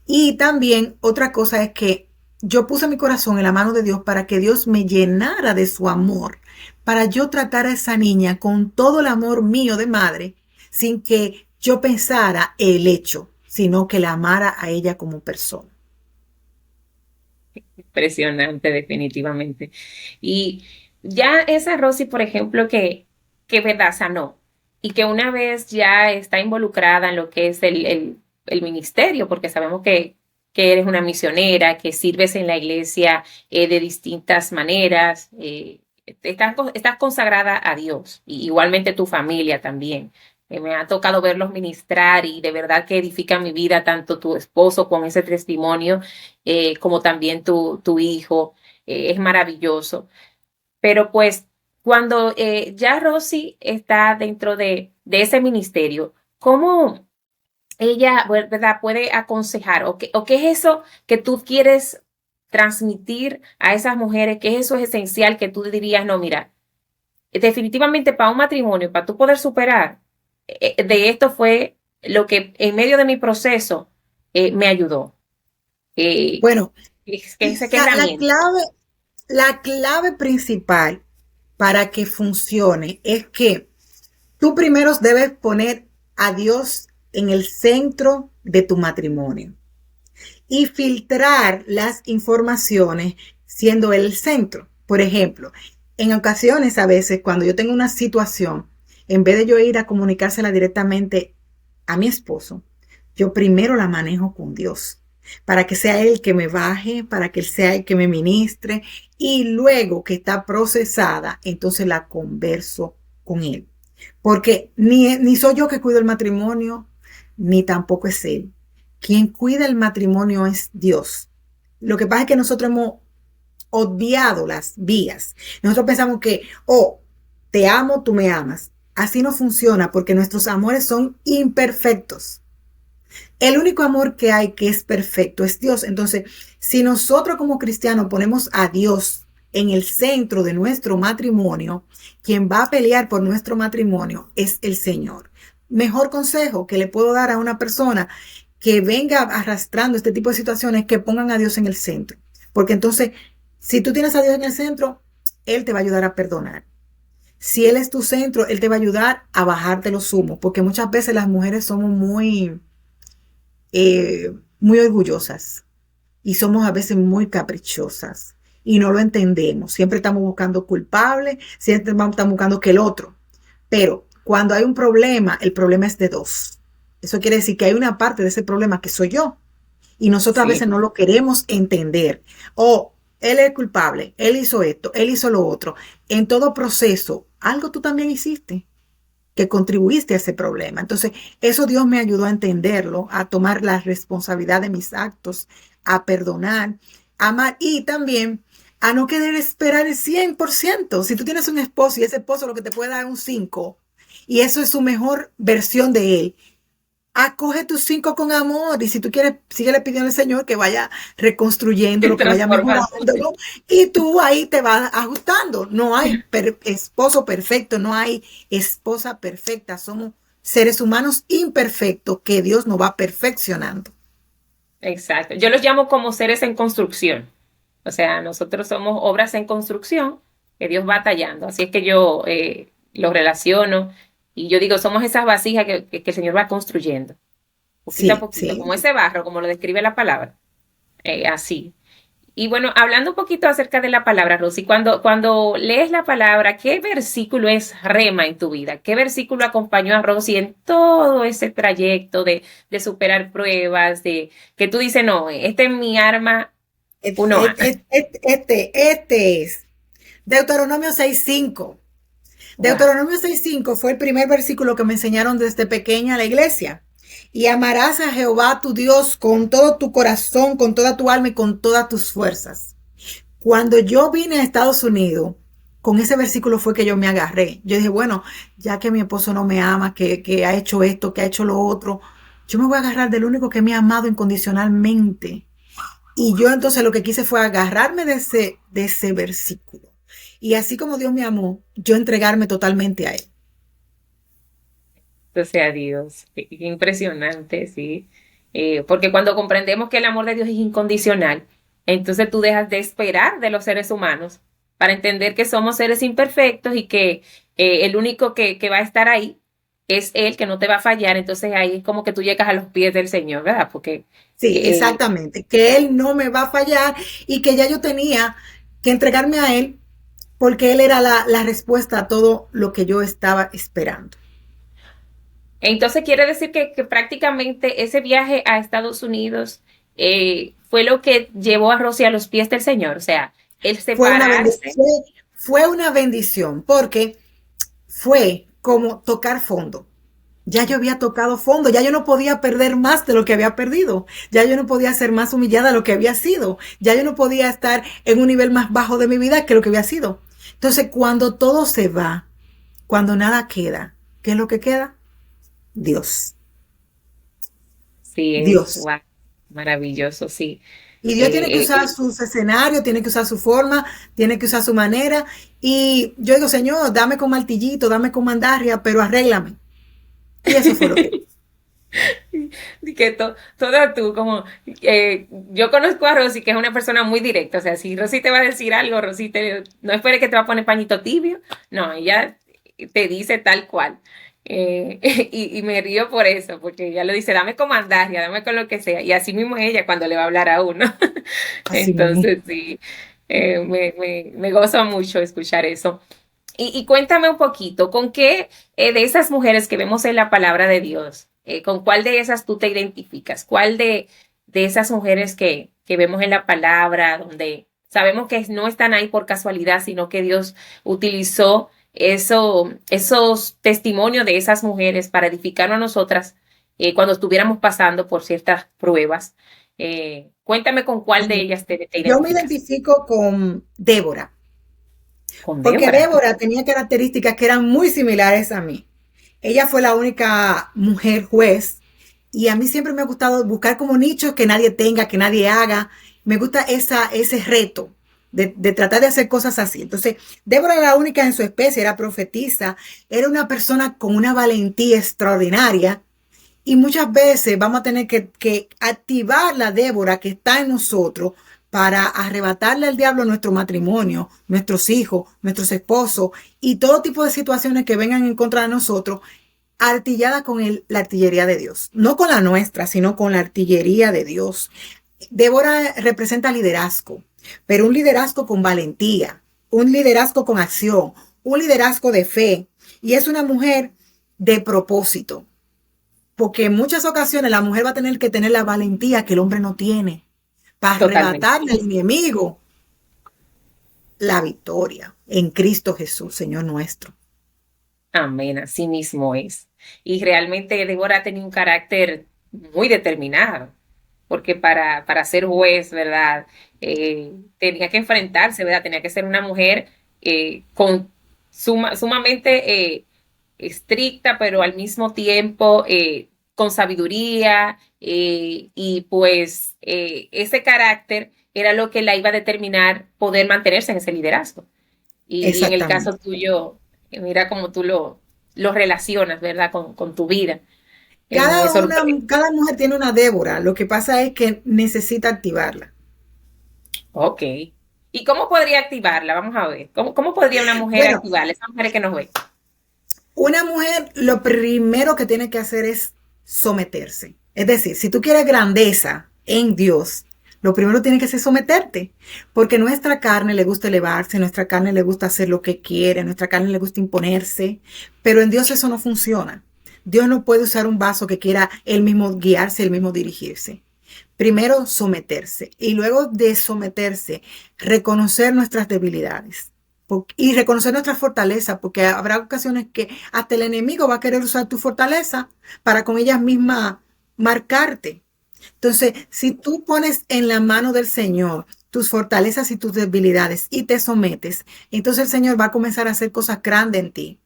Y también otra cosa es que yo puse mi corazón en la mano de Dios para que Dios me llenara de su amor, para yo tratar a esa niña con todo el amor mío de madre, sin que yo pensara el hecho, sino que la amara a ella como persona. Impresionante, definitivamente. Y ya esa Rosy, por ejemplo, que verdad sanó y que una vez ya está involucrada en lo que es el ministerio, porque sabemos que eres una misionera, que sirves en la iglesia de distintas maneras, estás consagrada a Dios, y igualmente tu familia también. Me ha tocado verlos ministrar y de verdad que edifican mi vida, tanto tu esposo con ese testimonio como también tu hijo, es maravilloso. Pero pues cuando ya Rosy está dentro de ese ministerio, ¿cómo, ella, ¿verdad?, puede aconsejar, o qué es eso que tú quieres transmitir a esas mujeres, que eso es esencial, que tú dirías, no, mira, definitivamente para un matrimonio, para tú poder superar, de esto fue lo que en medio de mi proceso me ayudó. Bueno, ¿Qué la, la herramienta? clave, la clave principal para que funcione es que tú primero debes poner a Dios en el centro de tu matrimonio y filtrar las informaciones siendo Él el centro. Por ejemplo, en ocasiones a veces cuando yo tengo una situación, en vez de yo ir a comunicársela directamente a mi esposo, yo primero la manejo con Dios, para que sea Él el que me baje, para que Él sea el que me ministre, y luego que está procesada, entonces la converso con Él. Porque ni soy yo que cuido el matrimonio, ni tampoco es Él. Quien cuida el matrimonio es Dios. Lo que pasa es que nosotros hemos obviado las vías. Nosotros pensamos que, oh, te amo, tú me amas. Así no funciona porque nuestros amores son imperfectos. El único amor que hay que es perfecto es Dios. Entonces, si nosotros como cristianos ponemos a Dios en el centro de nuestro matrimonio, quien va a pelear por nuestro matrimonio es el Señor. Mejor consejo que le puedo dar a una persona que venga arrastrando este tipo de situaciones, que pongan a Dios en el centro. Porque entonces, si tú tienes a Dios en el centro, Él te va a ayudar a perdonar. Si Él es tu centro, Él te va a ayudar a bajarte los humos. Porque muchas veces las mujeres somos muy orgullosas y somos a veces muy caprichosas y no lo entendemos. Siempre estamos buscando culpables, siempre estamos buscando que el otro. Pero cuando hay un problema, el problema es de dos. Eso quiere decir que hay una parte de ese problema que soy yo y nosotros a Sí, veces no lo queremos entender. O él es culpable, él hizo esto, él hizo lo otro. En todo proceso, algo tú también hiciste que contribuiste a ese problema. Entonces, eso Dios me ayudó a entenderlo, a tomar la responsabilidad de mis actos, a perdonar, a amar y también a no querer esperar el 100%. Si tú tienes un esposo y ese esposo lo que te puede dar es un 5 y eso es su mejor versión de él, acoge tus 5 con amor y si tú quieres, síguele pidiendo al Señor que vaya reconstruyéndolo, que vaya transformando. mejorándolo y tú ahí te vas ajustando. No hay esposo perfecto, no hay esposa perfecta, somos seres humanos imperfectos que Dios nos va perfeccionando. Exacto. Yo los llamo como seres en construcción. O sea, nosotros somos obras en construcción que Dios va tallando. Así es que yo los relaciono y yo digo, somos esas vasijas que el Señor va construyendo, poquito a Sí, poquito, sí. como ese barro, como lo describe la palabra. Así. Y bueno, hablando un poquito acerca de la palabra, Rosy, cuando lees la palabra, ¿qué versículo es rema en tu vida? ¿Qué versículo acompañó a Rosy en todo ese trayecto de superar pruebas, de que tú dices, no, este es mi arma uno a Este es Deuteronomio 6:5. Wow, Deuteronomio 6:5 fue el primer versículo que me enseñaron desde pequeña a la iglesia. Y amarás a Jehová tu Dios con todo tu corazón, con toda tu alma y con todas tus fuerzas. Cuando yo vine a Estados Unidos, con ese versículo fue que yo me agarré. Yo dije, bueno, ya que mi esposo no me ama, que ha hecho esto, que ha hecho lo otro, yo me voy a agarrar del único que me ha amado incondicionalmente. Y yo entonces lo que quise fue agarrarme de ese versículo. Y así como Dios me amó, yo entregarme totalmente a Él. sea Dios, qué impresionante, sí. Porque cuando comprendemos que el amor de Dios es incondicional, entonces tú dejas de esperar de los seres humanos para entender que somos seres imperfectos y que el único que va a estar ahí es Él, que no te va a fallar. Entonces ahí es como que tú llegas a los pies del Señor, ¿verdad? Porque Sí, eh, exactamente. Que Él no me va a fallar y que ya yo tenía que entregarme a Él porque Él era la respuesta a todo lo que yo estaba esperando. entonces quiere decir que prácticamente ese viaje a Estados Unidos fue lo que llevó a Rosy a los pies del Señor. O sea, el Fue una bendición, separarse. fue una bendición porque fue como tocar fondo. Ya yo había tocado fondo, ya yo no podía perder más de lo que había perdido, ya yo no podía ser más humillada de lo que había sido, ya yo no podía estar en un nivel más bajo de mi vida que lo que había sido. Entonces, cuando todo se va, cuando nada queda, ¿qué es lo que queda? Dios. Sí, es Dios. guau, maravilloso, sí. Y Dios tiene que Eh, usar sus escenarios, tiene que usar su forma, tiene que usar su manera. Y yo digo, Señor, dame con martillito, dame con mandarria, pero arréglame. Y eso fue lo que hice. Y que toda tú, como, yo conozco a Rosy, que es una persona muy directa, o sea, si Rosy te va a decir algo, Rosy no espere que te va a poner pañito tibio, no, ella te dice tal cual. Y me río por eso, porque ella lo dice, dame con mandaria, dame con lo que sea, y así mismo es ella cuando le va a hablar a uno. Así mismo. Entonces, sí, me goza mucho escuchar eso. Y cuéntame un poquito, ¿con qué de esas mujeres que vemos en la palabra de Dios, con cuál de esas tú te identificas? ¿Cuál de esas mujeres que vemos en la palabra, donde sabemos que no están ahí por casualidad, sino que Dios utilizó esos testimonios de esas mujeres para edificarnos a nosotras cuando estuviéramos pasando por ciertas pruebas? Cuéntame con cuál de ellas te Yo me identificas. identifico con Débora, Con porque Débora. Débora tenía características que eran muy similares a mí. Ella fue la única mujer juez y a mí siempre me ha gustado buscar como nichos que nadie tenga, que nadie haga. Me gusta ese reto de tratar de hacer cosas así. Entonces, Débora era la única en su especie, era profetisa, era una persona con una valentía extraordinaria y muchas veces vamos a tener que activar la Débora que está en nosotros para arrebatarle al diablo nuestro matrimonio, nuestros hijos, nuestros esposos y todo tipo de situaciones que vengan en contra de nosotros, artillada con la artillería de Dios. No con la nuestra, sino con la artillería de Dios. Débora representa liderazgo, pero un liderazgo con valentía, un liderazgo con acción, un liderazgo de fe. Y es una mujer de propósito. Porque en muchas ocasiones la mujer va a tener que tener la valentía que el hombre no tiene para Totalmente. arrebatarle al enemigo la victoria en Cristo Jesús, Señor nuestro. Amén, así mismo es. Y realmente Débora tenía un carácter muy determinado, porque para ser juez, ¿verdad? Tenía que enfrentarse, ¿verdad? Tenía que ser una mujer con sumamente estricta, pero al mismo tiempo con sabiduría, y pues ese carácter era lo que la iba a determinar poder mantenerse en ese liderazgo. Y en el caso Exactamente. tuyo, mira cómo tú lo relacionas, ¿verdad? Con tu vida. Me Cada, una, sorprende. cada mujer tiene una Débora. Lo que pasa es que necesita activarla. Ok. ¿Y cómo podría activarla? Vamos a ver. ¿Cómo podría una mujer Bueno, activarla? Esa mujer que nos ve. una mujer lo primero que tiene que hacer es someterse. Es decir, si tú quieres grandeza en Dios, lo primero tiene que ser someterte, porque nuestra carne le gusta elevarse, nuestra carne le gusta hacer lo que quiere, nuestra carne le gusta imponerse, pero en Dios eso no funciona. Dios no puede usar un vaso que quiera él mismo guiarse, él mismo dirigirse. Primero someterse y luego de someterse, reconocer nuestras debilidades y reconocer nuestra fortaleza, porque habrá ocasiones que hasta el enemigo va a querer usar tu fortaleza para con ellas mismas marcarte. Entonces, si tú pones en la mano del Señor tus fortalezas y tus debilidades y te sometes, entonces el Señor va a comenzar a hacer cosas grandes en ti.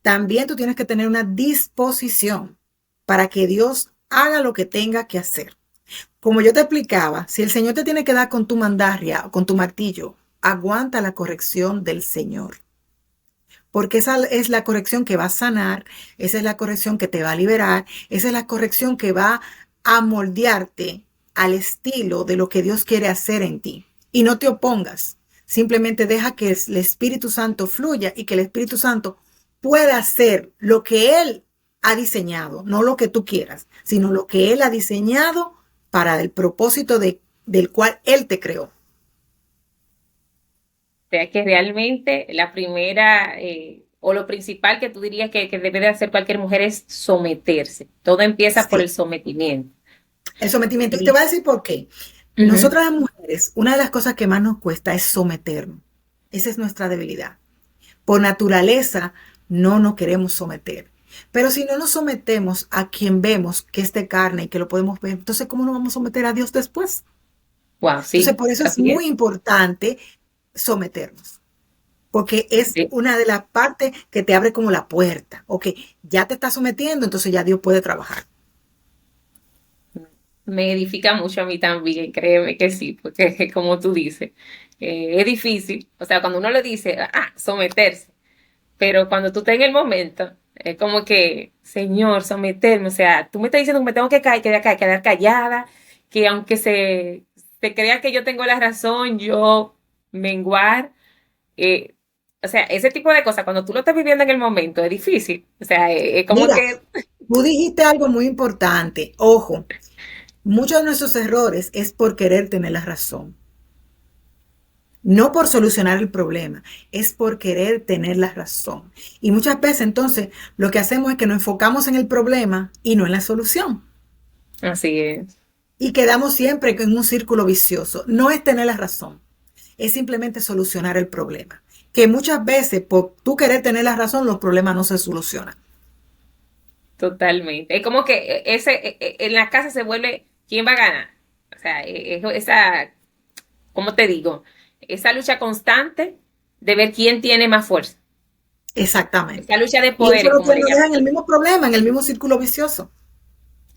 También tú tienes que tener una disposición para que Dios haga lo que tenga que hacer. Como yo te explicaba, si el Señor te tiene que dar con tu mandarria o con tu martillo, aguanta la corrección del Señor. Porque esa es la corrección que va a sanar, esa es la corrección que te va a liberar, esa es la corrección que va a moldearte al estilo de lo que Dios quiere hacer en ti. Y no te opongas, simplemente deja que el Espíritu Santo fluya y que el Espíritu Santo pueda hacer lo que Él ha diseñado, no lo que tú quieras, sino lo que Él ha diseñado para el propósito del cual Él te creó. O sea que realmente la primera o lo principal que tú dirías que debe de hacer cualquier mujer es someterse. Todo empieza por el Sí, sometimiento. el sometimiento. Y te Y, voy a decir por qué. ujú, Nosotras las mujeres, una de las cosas que más nos cuesta es someternos. Esa es nuestra debilidad. Por naturaleza, no nos queremos someter. Pero si no nos sometemos a quien vemos que es de carne y que lo podemos ver, entonces ¿cómo nos vamos a someter a Dios después? wow, Entonces, sí, por eso es así es. muy importante someternos, porque es Sí. una de las partes que te abre como la puerta. Ok, ya te estás sometiendo, entonces ya Dios puede trabajar. me edifica mucho a mí también, créeme que sí, porque como tú dices, es difícil, o sea, cuando uno le dice, someterse, pero cuando tú estás en el momento, es como que, Señor, someterme, o sea, tú me estás diciendo que me tengo que quedar callada, que aunque se crea que yo tengo la razón, yo menguar, eh, o sea, ese tipo de cosas, cuando tú lo estás viviendo en el momento, es difícil, o sea, es como Mira, que, tú dijiste algo muy importante. Ojo, muchos de nuestros errores es por querer tener la razón. No por solucionar el problema, es por querer tener la razón. Y muchas veces entonces lo que hacemos es que nos enfocamos en el problema y no en la solución. así es. Y quedamos siempre en un círculo vicioso. No es tener la razón, es simplemente solucionar el problema. Que muchas veces por tú querer tener la razón los problemas no se solucionan. Totalmente. Es como que en la casa se vuelve quién va a ganar. O sea, esa, ¿cómo te digo? Esa lucha constante de ver quién tiene más fuerza. Exactamente. Esa lucha de Y eso poderes, es lo como que le nos deja en llaman. el mismo problema, en el mismo círculo vicioso.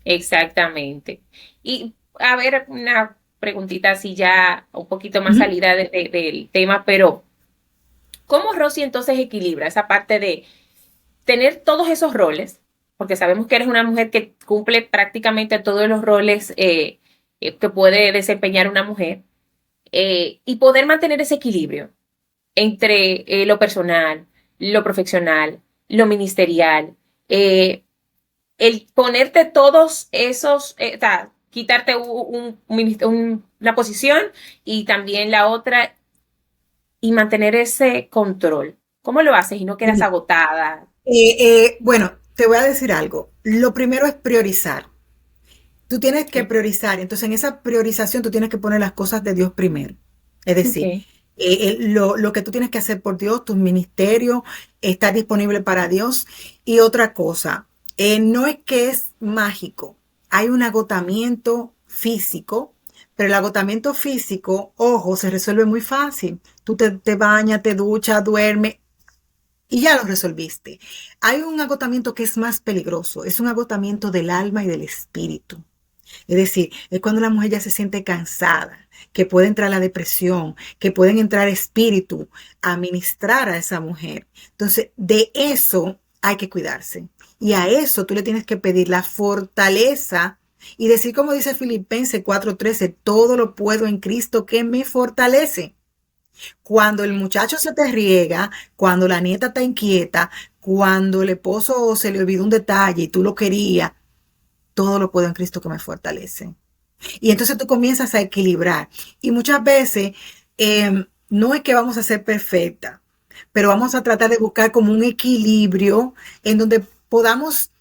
Exactamente. Y a ver, una preguntita así ya un poquito más Ujú. salida del tema, pero ¿cómo Rosy entonces equilibra esa parte de tener todos esos roles? Porque sabemos que eres una mujer que cumple prácticamente todos los roles que puede desempeñar una mujer y poder mantener ese equilibrio entre lo personal, lo profesional, lo ministerial, eh, el ponerte todos esos, quitarte una posición y también la otra y mantener ese control. ¿Cómo lo haces y no quedas Mira, agotada? bueno, te voy a decir algo. Lo primero es priorizar. Tú tienes que Ok. priorizar. Entonces, en esa priorización tú tienes que poner las cosas de Dios primero. Es decir, Okay. lo que tú tienes que hacer por Dios, tu ministerio, estar disponible para Dios. Y otra cosa, no es que es mágico. Hay un agotamiento físico, pero el agotamiento físico, ojo, se resuelve muy fácil. Tú te bañas, te duchas, duermes y ya lo resolviste. Hay un agotamiento que es más peligroso, es un agotamiento del alma y del espíritu. Es decir, es cuando la mujer ya se siente cansada, que puede entrar la depresión, que pueden entrar espíritu a ministrar a esa mujer. Entonces, de eso hay que cuidarse. Y a eso tú le tienes que pedir la fortaleza y decir, como dice Filipenses 4:13, todo lo puedo en Cristo que me fortalece. Cuando el muchacho se te riega, cuando la nieta está inquieta, cuando el esposo se le olvidó un detalle y tú lo querías, todo lo puedo en Cristo que me fortalece. Y entonces tú comienzas a equilibrar. Y muchas veces no es que vamos a ser perfectas, pero vamos a tratar de buscar como un equilibrio en donde podamos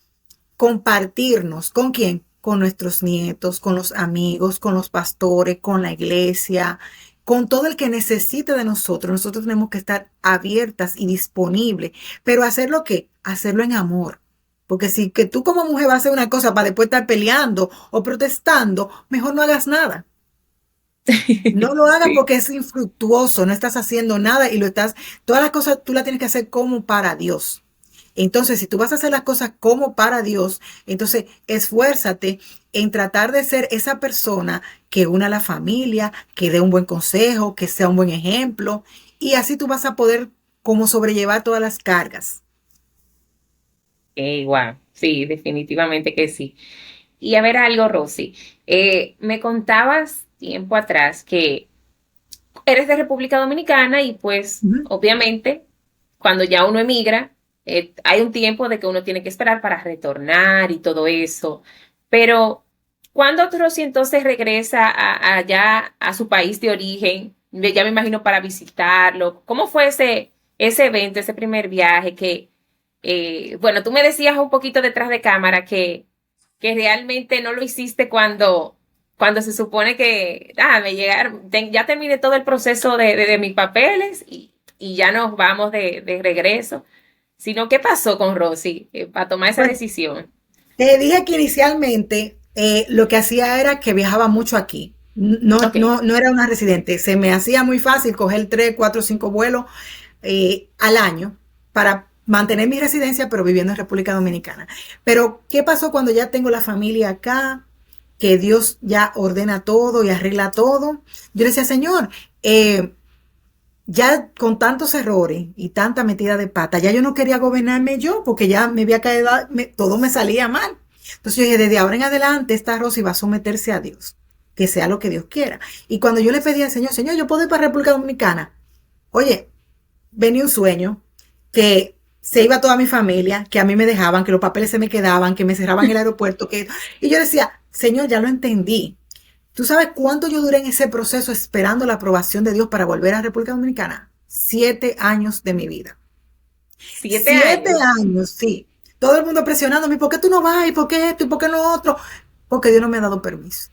compartirnos. ¿Con quién? Con nuestros nietos, con los amigos, con los pastores, con la iglesia, con todo el que necesite de nosotros. Nosotros tenemos que estar abiertas y disponibles, pero hacerlo qué? Hacerlo en amor. Porque si que tú como mujer vas a hacer una cosa para después estar peleando o protestando, mejor no hagas nada. No lo hagas Sí. porque es infructuoso, no estás haciendo nada y lo estás, todas las cosas tú las tienes que hacer como para Dios. Entonces, si tú vas a hacer las cosas como para Dios, entonces esfuérzate en tratar de ser esa persona que una a la familia, que dé un buen consejo, que sea un buen ejemplo, y así tú vas a poder como sobrellevar todas las cargas. Wow, sí, definitivamente que sí. Y a ver algo, Rosy. Me contabas tiempo atrás que eres de República Dominicana y pues Ujú. obviamente cuando ya uno emigra, hay un tiempo de que uno tiene que esperar para retornar y todo eso. Pero ¿cuándo Rosy entonces regresa allá a su país de origen? Ya me imagino para visitarlo. ¿Cómo fue ese evento, ese primer viaje que, bueno, tú me decías un poquito detrás de cámara que realmente no lo hiciste cuando se supone que, me llegaron, ya terminé todo el proceso de mis papeles y ya nos vamos de regreso, sino qué pasó con Rosy para tomar esa Pues decisión. te dije que inicialmente lo que hacía era que viajaba mucho aquí. No, Ok, no, no era una residente. Se me hacía muy fácil coger 3, 4, 5 vuelos al año para mantener mi residencia, pero viviendo en República Dominicana. Pero, ¿qué pasó cuando ya tengo la familia acá? que Dios ya ordena todo y arregla todo, yo le decía, Señor, ya con tantos errores y tanta metida de pata, ya yo no quería gobernarme yo, porque ya me había caído, todo me salía mal. Entonces yo dije, desde ahora en adelante esta Rosy va a someterse a Dios, que sea lo que Dios quiera. Y cuando yo le pedí al Señor, Señor, yo puedo ir para República Dominicana. Oye, venía un sueño que se iba toda mi familia, que a mí me dejaban, que los papeles se me quedaban, que me cerraban el aeropuerto, y yo decía, Señor, ya lo entendí. ¿Tú sabes cuánto yo duré en ese proceso esperando la aprobación de Dios para volver a República Dominicana? 7 años de mi vida. 7 años. años, sí. Todo el mundo presionándome, ¿por qué tú no vas? ¿Y por qué esto? ¿Y por qué lo otro? Porque Dios no me ha dado permiso.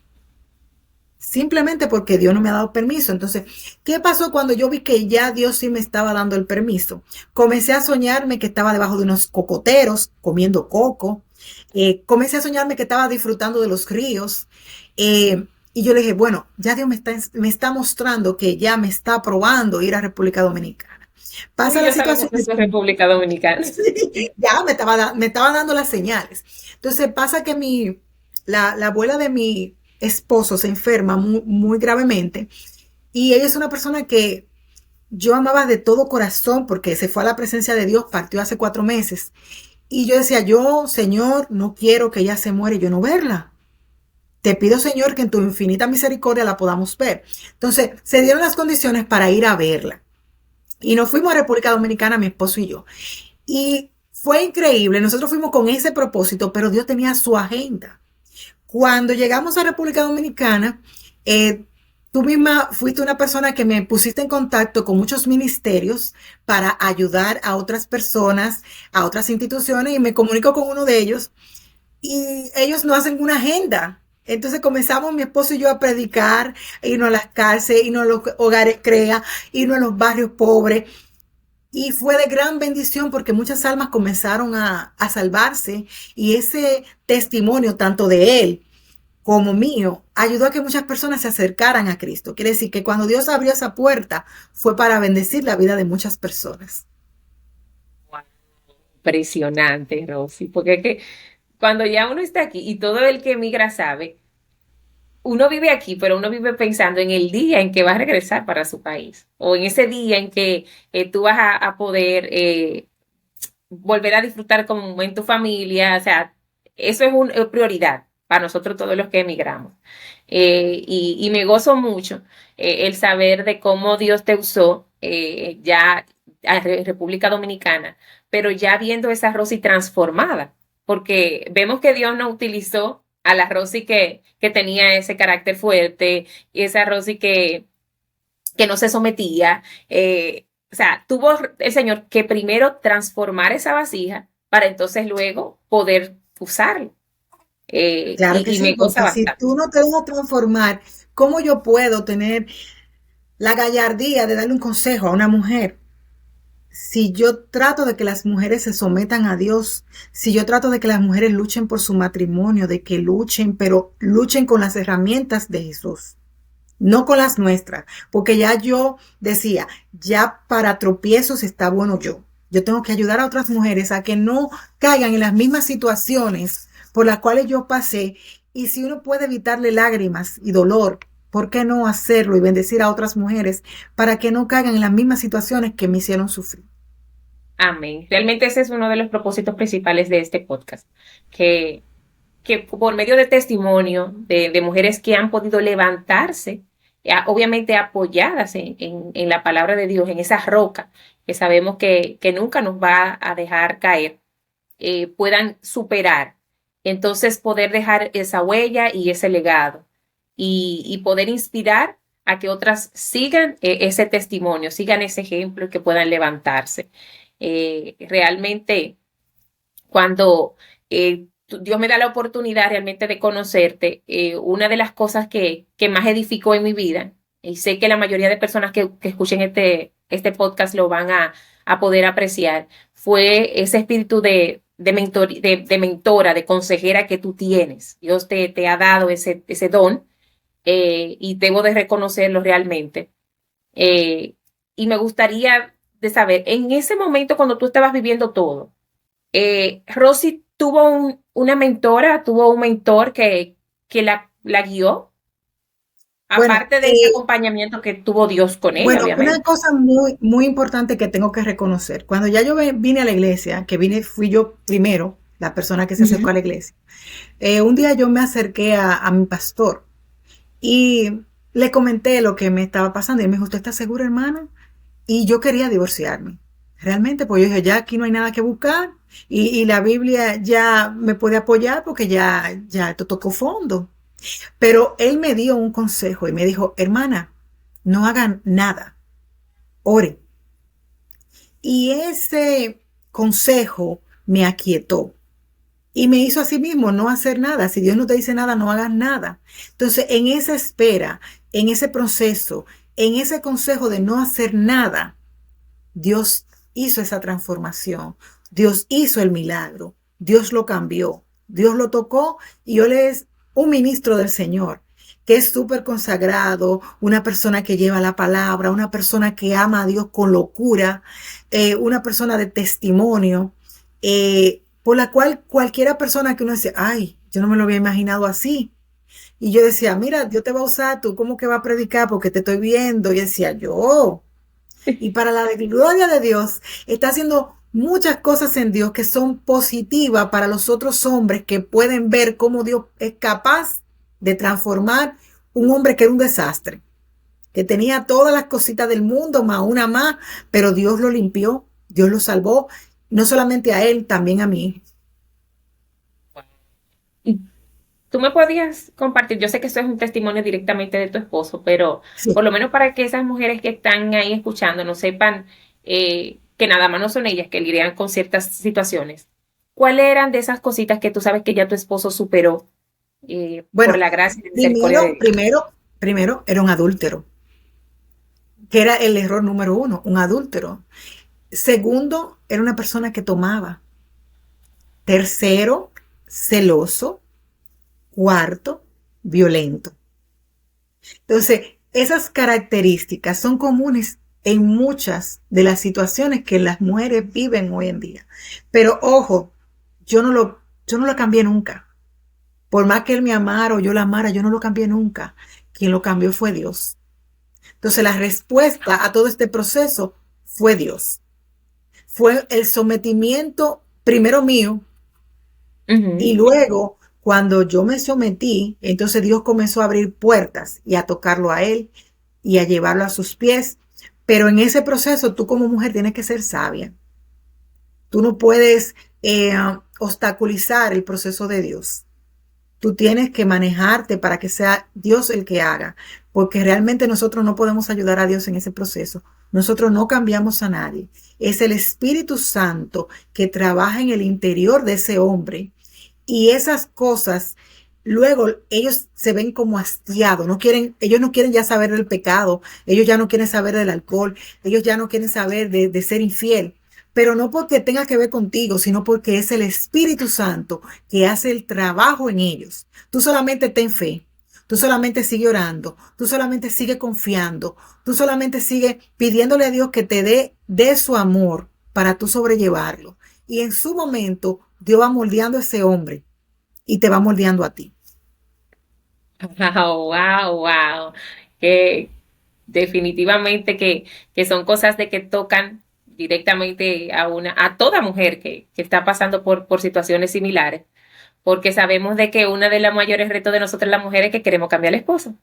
Simplemente porque Dios no me ha dado permiso. Entonces, ¿qué pasó cuando yo vi que ya Dios sí me estaba dando el permiso? Comencé a soñarme que estaba debajo de unos cocoteros, comiendo coco. Comencé a soñarme que estaba disfrutando de los ríos. Y yo le dije, bueno, ya Dios me está mostrando que ya me está aprobando ir a República Dominicana. Pasa la situación. De República Dominicana. Ya me estaba dando las señales. Entonces pasa que la abuela de mi esposo se enferma muy, muy gravemente y ella es una persona que yo amaba de todo corazón porque se fue a la presencia de Dios, partió hace 4 meses y yo decía, yo, Señor, no quiero que ella se muera y yo no verla. Te pido, Señor, que en tu infinita misericordia la podamos ver. Entonces se dieron las condiciones para ir a verla y nos fuimos a República Dominicana, mi esposo y yo. Y fue increíble, nosotros fuimos con ese propósito, pero Dios tenía su agenda. Cuando llegamos a República Dominicana, tú misma fuiste una persona que me pusiste en contacto con muchos ministerios para ayudar a otras personas, a otras instituciones, y me comunico con uno de ellos, y ellos no hacen una agenda. Entonces comenzamos mi esposo y yo a predicar, irnos a las cárceles, irnos a los hogares CREA, irnos a los barrios pobres. Y fue de gran bendición porque muchas almas comenzaron a salvarse y ese testimonio tanto de él como mío ayudó a que muchas personas se acercaran a Cristo. Quiere decir que cuando Dios abrió esa puerta fue para bendecir la vida de muchas personas. Impresionante, Rosy, porque es que cuando ya uno está aquí y todo el que emigra sabe, uno vive aquí, pero uno vive pensando en el día en que va a regresar para su país o en ese día en que tú vas a poder volver a disfrutar como en tu familia. O sea, eso es una prioridad para nosotros todos los que emigramos. Y me gozo mucho el saber de cómo Dios te usó ya a República Dominicana, pero ya viendo esa Rosy transformada, porque vemos que Dios no utilizó a la Rosy que tenía ese carácter fuerte, y esa Rosy que no se sometía. O sea, tuvo el Señor que primero transformar esa vasija para entonces luego poder usarlo. Claro que y me sí, goza porque si bastante. tú no te vas a transformar, ¿cómo yo puedo tener la gallardía de darle un consejo a una mujer? Si yo trato de que las mujeres se sometan a Dios, si yo trato de que las mujeres luchen por su matrimonio, de que luchen, pero luchen con las herramientas de Jesús, no con las nuestras, porque ya yo decía, ya para tropiezos está bueno yo. Yo tengo que ayudar a otras mujeres a que no caigan en las mismas situaciones por las cuales yo pasé, y si uno puede evitarle lágrimas y dolor, ¿por qué no hacerlo y bendecir a otras mujeres para que no caigan en las mismas situaciones que me hicieron sufrir? Amén. Realmente ese es uno de los propósitos principales de este podcast, que por medio de testimonio de mujeres que han podido levantarse, obviamente apoyadas en la palabra de Dios, en esa roca que sabemos que nunca nos va a dejar caer, puedan superar, entonces poder dejar esa huella y ese legado y poder inspirar a que otras sigan ese testimonio, sigan ese ejemplo y que puedan levantarse. Realmente, cuando Dios me da la oportunidad realmente de conocerte, una de las cosas que más edificó en mi vida, y sé que la mayoría de personas que escuchen este podcast lo van a poder apreciar, fue ese espíritu de mentora, de consejera que tú tienes. Dios te ha dado ese don, y debo de reconocerlo realmente. Y me gustaría de saber, en ese momento cuando tú estabas viviendo todo, Rosy tuvo una mentora, tuvo un mentor que la la guió? Bueno, Aparte de ese acompañamiento que tuvo Dios con ella, bueno, una obviamente. cosa muy, muy importante que tengo que reconocer, cuando ya yo vine a la iglesia, fui yo primero, la persona que se acercó a Ujú. la iglesia, un día yo me acerqué a mi pastor y le comenté lo que me estaba pasando y él me dijo, ¿usted está seguro, hermana? Y yo quería divorciarme. Realmente, pues yo dije, ya aquí no hay nada que buscar y la Biblia ya me puede apoyar porque ya esto tocó fondo. Pero él me dio un consejo y me dijo, hermana, no hagan nada, ore. Y ese consejo me aquietó y me hizo así mismo no hacer nada. Si Dios no te dice nada, no hagas nada. Entonces, en esa espera, en ese proceso, en ese consejo de no hacer nada, Dios hizo esa transformación. Dios hizo el milagro. Dios lo cambió. Dios lo tocó y yo le es un ministro del Señor, que es súper consagrado, una persona que lleva la palabra, una persona que ama a Dios con locura, una persona de testimonio, por la cual cualquiera persona que uno dice, ay, yo no me lo había imaginado así. Y yo decía, mira, Dios te va a usar, tú cómo que va a predicar porque te estoy viendo. Y decía, yo. Y para la gloria de Dios, está haciendo muchas cosas en Dios que son positivas para los otros hombres que pueden ver cómo Dios es capaz de transformar un hombre que era un desastre, que tenía todas las cositas del mundo, más una más, pero Dios lo limpió, Dios lo salvó, no solamente a él, también a mí. Y tú me podías compartir, yo sé que eso es un testimonio directamente de tu esposo, pero Sí. por lo menos para que esas mujeres que están ahí escuchando no sepan que nada más no son ellas que lidian con ciertas situaciones. ¿Cuáles eran de esas cositas que tú sabes que ya tu esposo superó por Bueno, la gracia y la misericordia de primero, Dios? primero, primero era un adúltero, que era el error número uno, un adúltero. Segundo, era una persona que tomaba. Tercero, celoso. Cuarto, violento. Entonces, esas características son comunes en muchas de las situaciones que las mujeres viven hoy en día. Pero ojo, yo no lo cambié nunca. Por más que él me amara o yo la amara, yo no lo cambié nunca. Quien lo cambió fue Dios. Entonces, la respuesta a todo este proceso fue Dios. Fue el sometimiento primero mío. Y Ujú. luego, cuando yo me sometí, entonces Dios comenzó a abrir puertas y a tocarlo a él y a llevarlo a sus pies. Pero en ese proceso, tú como mujer tienes que ser sabia. Tú no puedes obstaculizar el proceso de Dios. Tú tienes que manejarte para que sea Dios el que haga, porque realmente nosotros no podemos ayudar a Dios en ese proceso. Nosotros no cambiamos a nadie. Es el Espíritu Santo que trabaja en el interior de ese hombre y esas cosas, luego ellos se ven como hastiados, ellos no quieren ya saber del pecado, ellos ya no quieren saber del alcohol, ellos ya no quieren saber de ser infiel, pero no porque tenga que ver contigo, sino porque es el Espíritu Santo que hace el trabajo en ellos. Tú solamente ten fe, tú solamente sigue orando, tú solamente sigue confiando, tú solamente sigue pidiéndole a Dios que te dé de su amor para tú sobrellevarlo. Y en su momento, Dios va moldeando a ese hombre y te va moldeando a ti. Wow, wow, wow. Que definitivamente que son cosas de que tocan directamente a toda mujer que está pasando por situaciones similares, porque sabemos de que uno de los mayores retos de nosotros las mujeres es que queremos cambiar al esposo.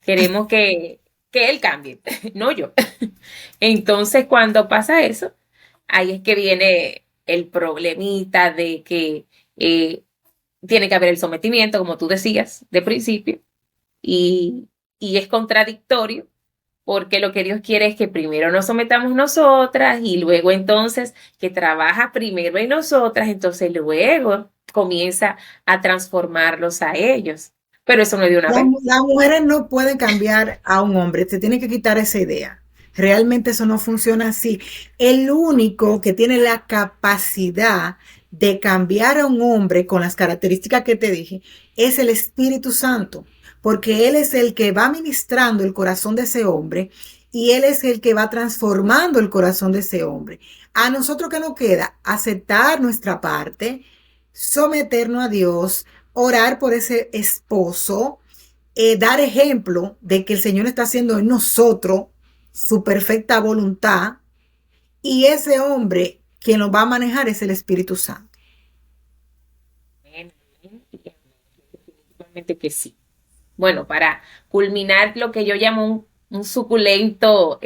Queremos que él cambie, no yo. Entonces, cuando pasa eso, ahí es que viene el problemita de que tiene que haber el sometimiento, como tú decías, de principio, y, y es contradictorio porque lo que Dios quiere es que primero nos sometamos nosotras y luego entonces que trabaja primero en nosotras, entonces luego comienza a transformarlos a ellos. Pero eso no es de una vez. Las mujeres no pueden cambiar a un hombre, se tiene que quitar esa idea. Realmente eso no funciona así. El único que tiene la capacidad de cambiar a un hombre con las características que te dije es el Espíritu Santo, porque Él es el que va ministrando el corazón de ese hombre y Él es el que va transformando el corazón de ese hombre. A nosotros que nos queda aceptar nuestra parte, someternos a Dios, orar por ese esposo dar ejemplo de que el Señor está haciendo en nosotros su perfecta voluntad, y ese hombre quien lo va a manejar es el Espíritu Santo. Definitivamente que sí. Bueno, para culminar lo que yo llamo un suculento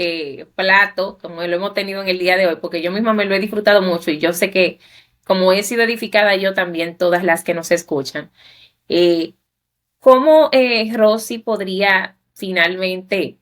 plato, como lo hemos tenido en el día de hoy, porque yo misma me lo he disfrutado mucho y yo sé que como he sido edificada yo también, todas las que nos escuchan, ¿cómo Rosy podría finalmente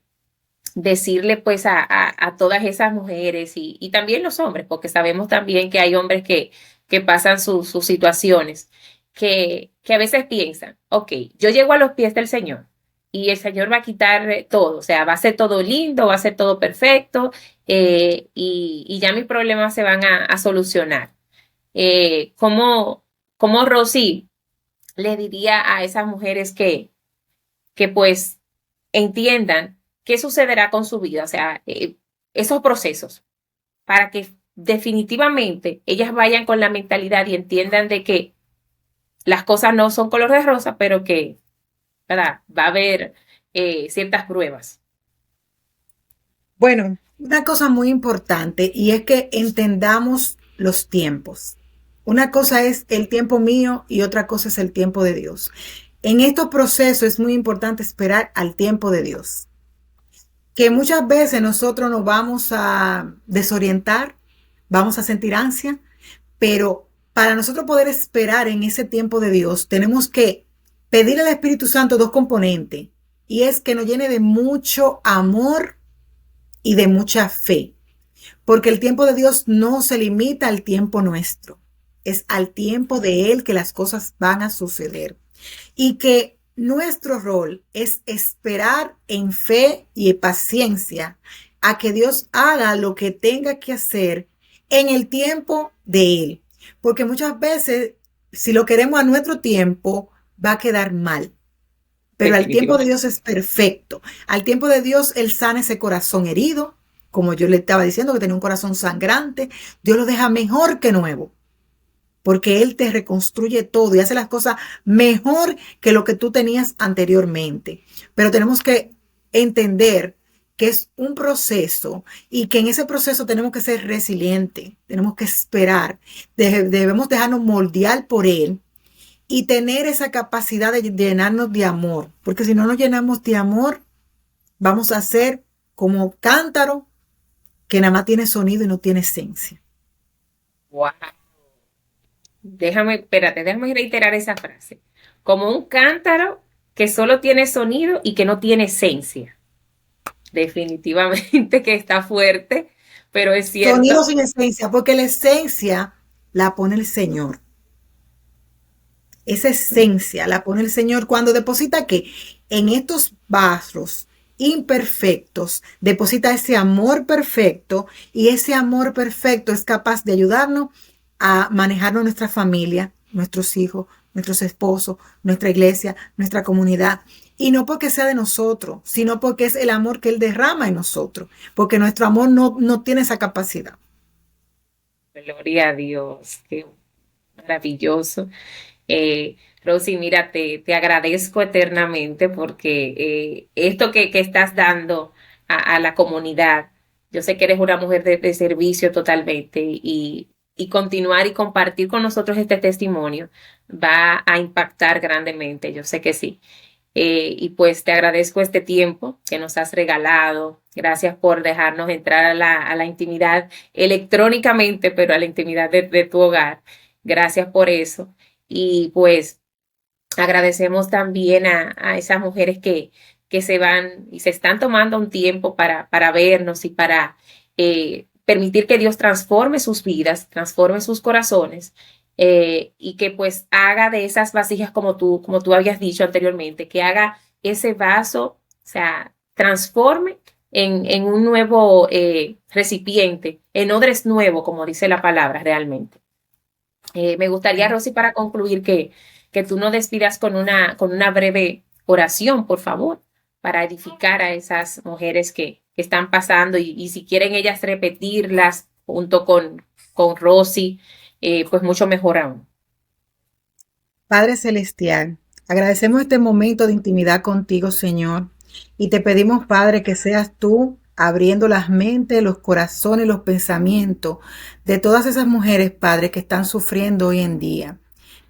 decirle pues a todas esas mujeres y también los hombres, porque sabemos también que hay hombres que pasan sus situaciones, que a veces piensan, ok, yo llego a los pies del Señor y el Señor va a quitar todo, o sea, va a ser todo lindo, va a ser todo perfecto, y ya mis problemas se van a solucionar. ¿Cómo Rosy le diría a esas mujeres que pues entiendan qué sucederá con su vida? O sea, esos procesos, para que definitivamente ellas vayan con la mentalidad y entiendan de que las cosas no son color de rosa, pero que, ¿verdad?, va a haber ciertas pruebas. Bueno, una cosa muy importante, y es que entendamos los tiempos. Una cosa es el tiempo mío y otra cosa es el tiempo de Dios. En estos procesos es muy importante esperar al tiempo de Dios. Que muchas veces nosotros nos vamos a desorientar, vamos a sentir ansia, pero para nosotros poder esperar en ese tiempo de Dios, tenemos que pedir al Espíritu Santo dos componentes, y es que nos llene de mucho amor y de mucha fe, porque el tiempo de Dios no se limita al tiempo nuestro, es al tiempo de Él que las cosas van a suceder, y que nuestro rol es esperar en fe y paciencia a que Dios haga lo que tenga que hacer en el tiempo de Él, porque muchas veces si lo queremos a nuestro tiempo va a quedar mal. Pero al tiempo de Dios es perfecto. Al tiempo de Dios, Él sana ese corazón herido. Como yo le estaba diciendo, que tenía un corazón sangrante. Dios lo deja mejor que nuevo. Porque Él te reconstruye todo y hace las cosas mejor que lo que tú tenías anteriormente. Pero tenemos que entender que es un proceso y que en ese proceso tenemos que ser resilientes. Tenemos que esperar. Debemos dejarnos moldear por Él y tener esa capacidad de llenarnos de amor, porque si no nos llenamos de amor, vamos a ser como cántaro que nada más tiene sonido y no tiene esencia. Wow. Déjame reiterar esa frase. Como un cántaro que solo tiene sonido y que no tiene esencia. Definitivamente que está fuerte, pero es cierto. Sonido sin esencia, porque la esencia la pone el Señor. Esa esencia la pone el Señor cuando deposita que en estos vasos imperfectos deposita ese amor perfecto, y ese amor perfecto es capaz de ayudarnos a manejarnos nuestra familia, nuestros hijos, nuestros esposos, nuestra iglesia, nuestra comunidad. Y no porque sea de nosotros, sino porque es el amor que Él derrama en nosotros, porque nuestro amor no tiene esa capacidad. Gloria a Dios, qué maravilloso. Rosy, mira, te agradezco eternamente porque esto que estás dando a la comunidad, yo sé que eres una mujer de servicio totalmente, y continuar y compartir con nosotros este testimonio va a impactar grandemente, yo sé que sí. Y pues te agradezco este tiempo que nos has regalado. Gracias por dejarnos entrar a la intimidad electrónicamente, pero a la intimidad de tu hogar. Gracias por eso. Y pues agradecemos también a esas mujeres que se van y se están tomando un tiempo para vernos y para permitir que Dios transforme sus vidas, transforme sus corazones, y que pues haga de esas vasijas como tú habías dicho anteriormente, que haga ese vaso, o sea, transforme en un nuevo recipiente, en odres nuevo, como dice la palabra realmente. Me gustaría, Rosy, para concluir, que tú nos despidas con una breve oración, por favor, para edificar a esas mujeres que están pasando, y si quieren ellas repetirlas junto con Rosy, pues mucho mejor aún. Padre Celestial, Agradecemos este momento de intimidad contigo, Señor, y te pedimos, Padre, que seas tú abriendo las mentes, los corazones, los pensamientos de todas esas mujeres, Padre, que están sufriendo hoy en día.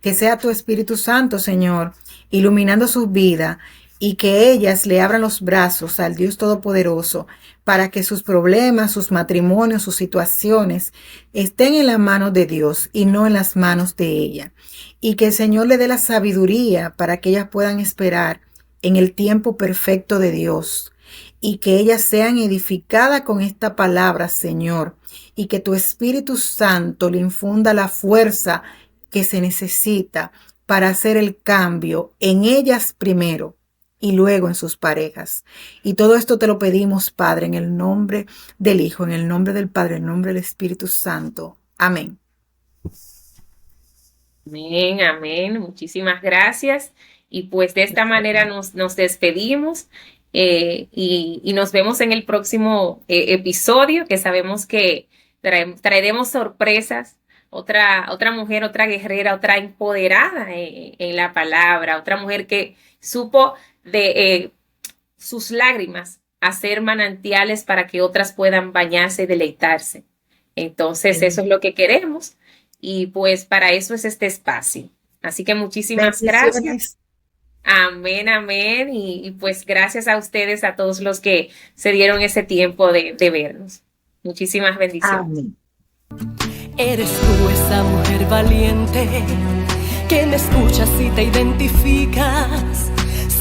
Que sea tu Espíritu Santo, Señor, iluminando sus vidas y que ellas le abran los brazos al Dios Todopoderoso para que sus problemas, sus matrimonios, sus situaciones estén en las manos de Dios y no en las manos de ella. Y que el Señor le dé la sabiduría para que ellas puedan esperar en el tiempo perfecto de Dios y que ellas sean edificadas con esta palabra, Señor, y que tu Espíritu Santo le infunda la fuerza que se necesita para hacer el cambio en ellas primero y luego en sus parejas. Y todo esto te lo pedimos, Padre, en el nombre del Hijo, en el nombre del Padre, en el nombre del Espíritu Santo. Amén. Amén, amén. Muchísimas gracias. Y pues de esta manera nos despedimos y nos vemos en el próximo episodio, que sabemos que traeremos sorpresas. Otra mujer, otra guerrera, otra empoderada en la palabra, otra mujer que supo de sus lágrimas hacer manantiales para que otras puedan bañarse y deleitarse. Entonces, eso es lo que queremos y pues para eso es este espacio. Así que muchísimas gracias. Amén, amén. Y pues gracias a ustedes, a todos los que se dieron ese tiempo de vernos. Muchísimas bendiciones. Amén. Eres tú esa mujer valiente que me escuchas y te identificas.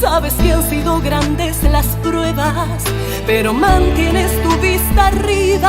Sabes que han sido grandes las pruebas, pero mantienes tu vista arriba.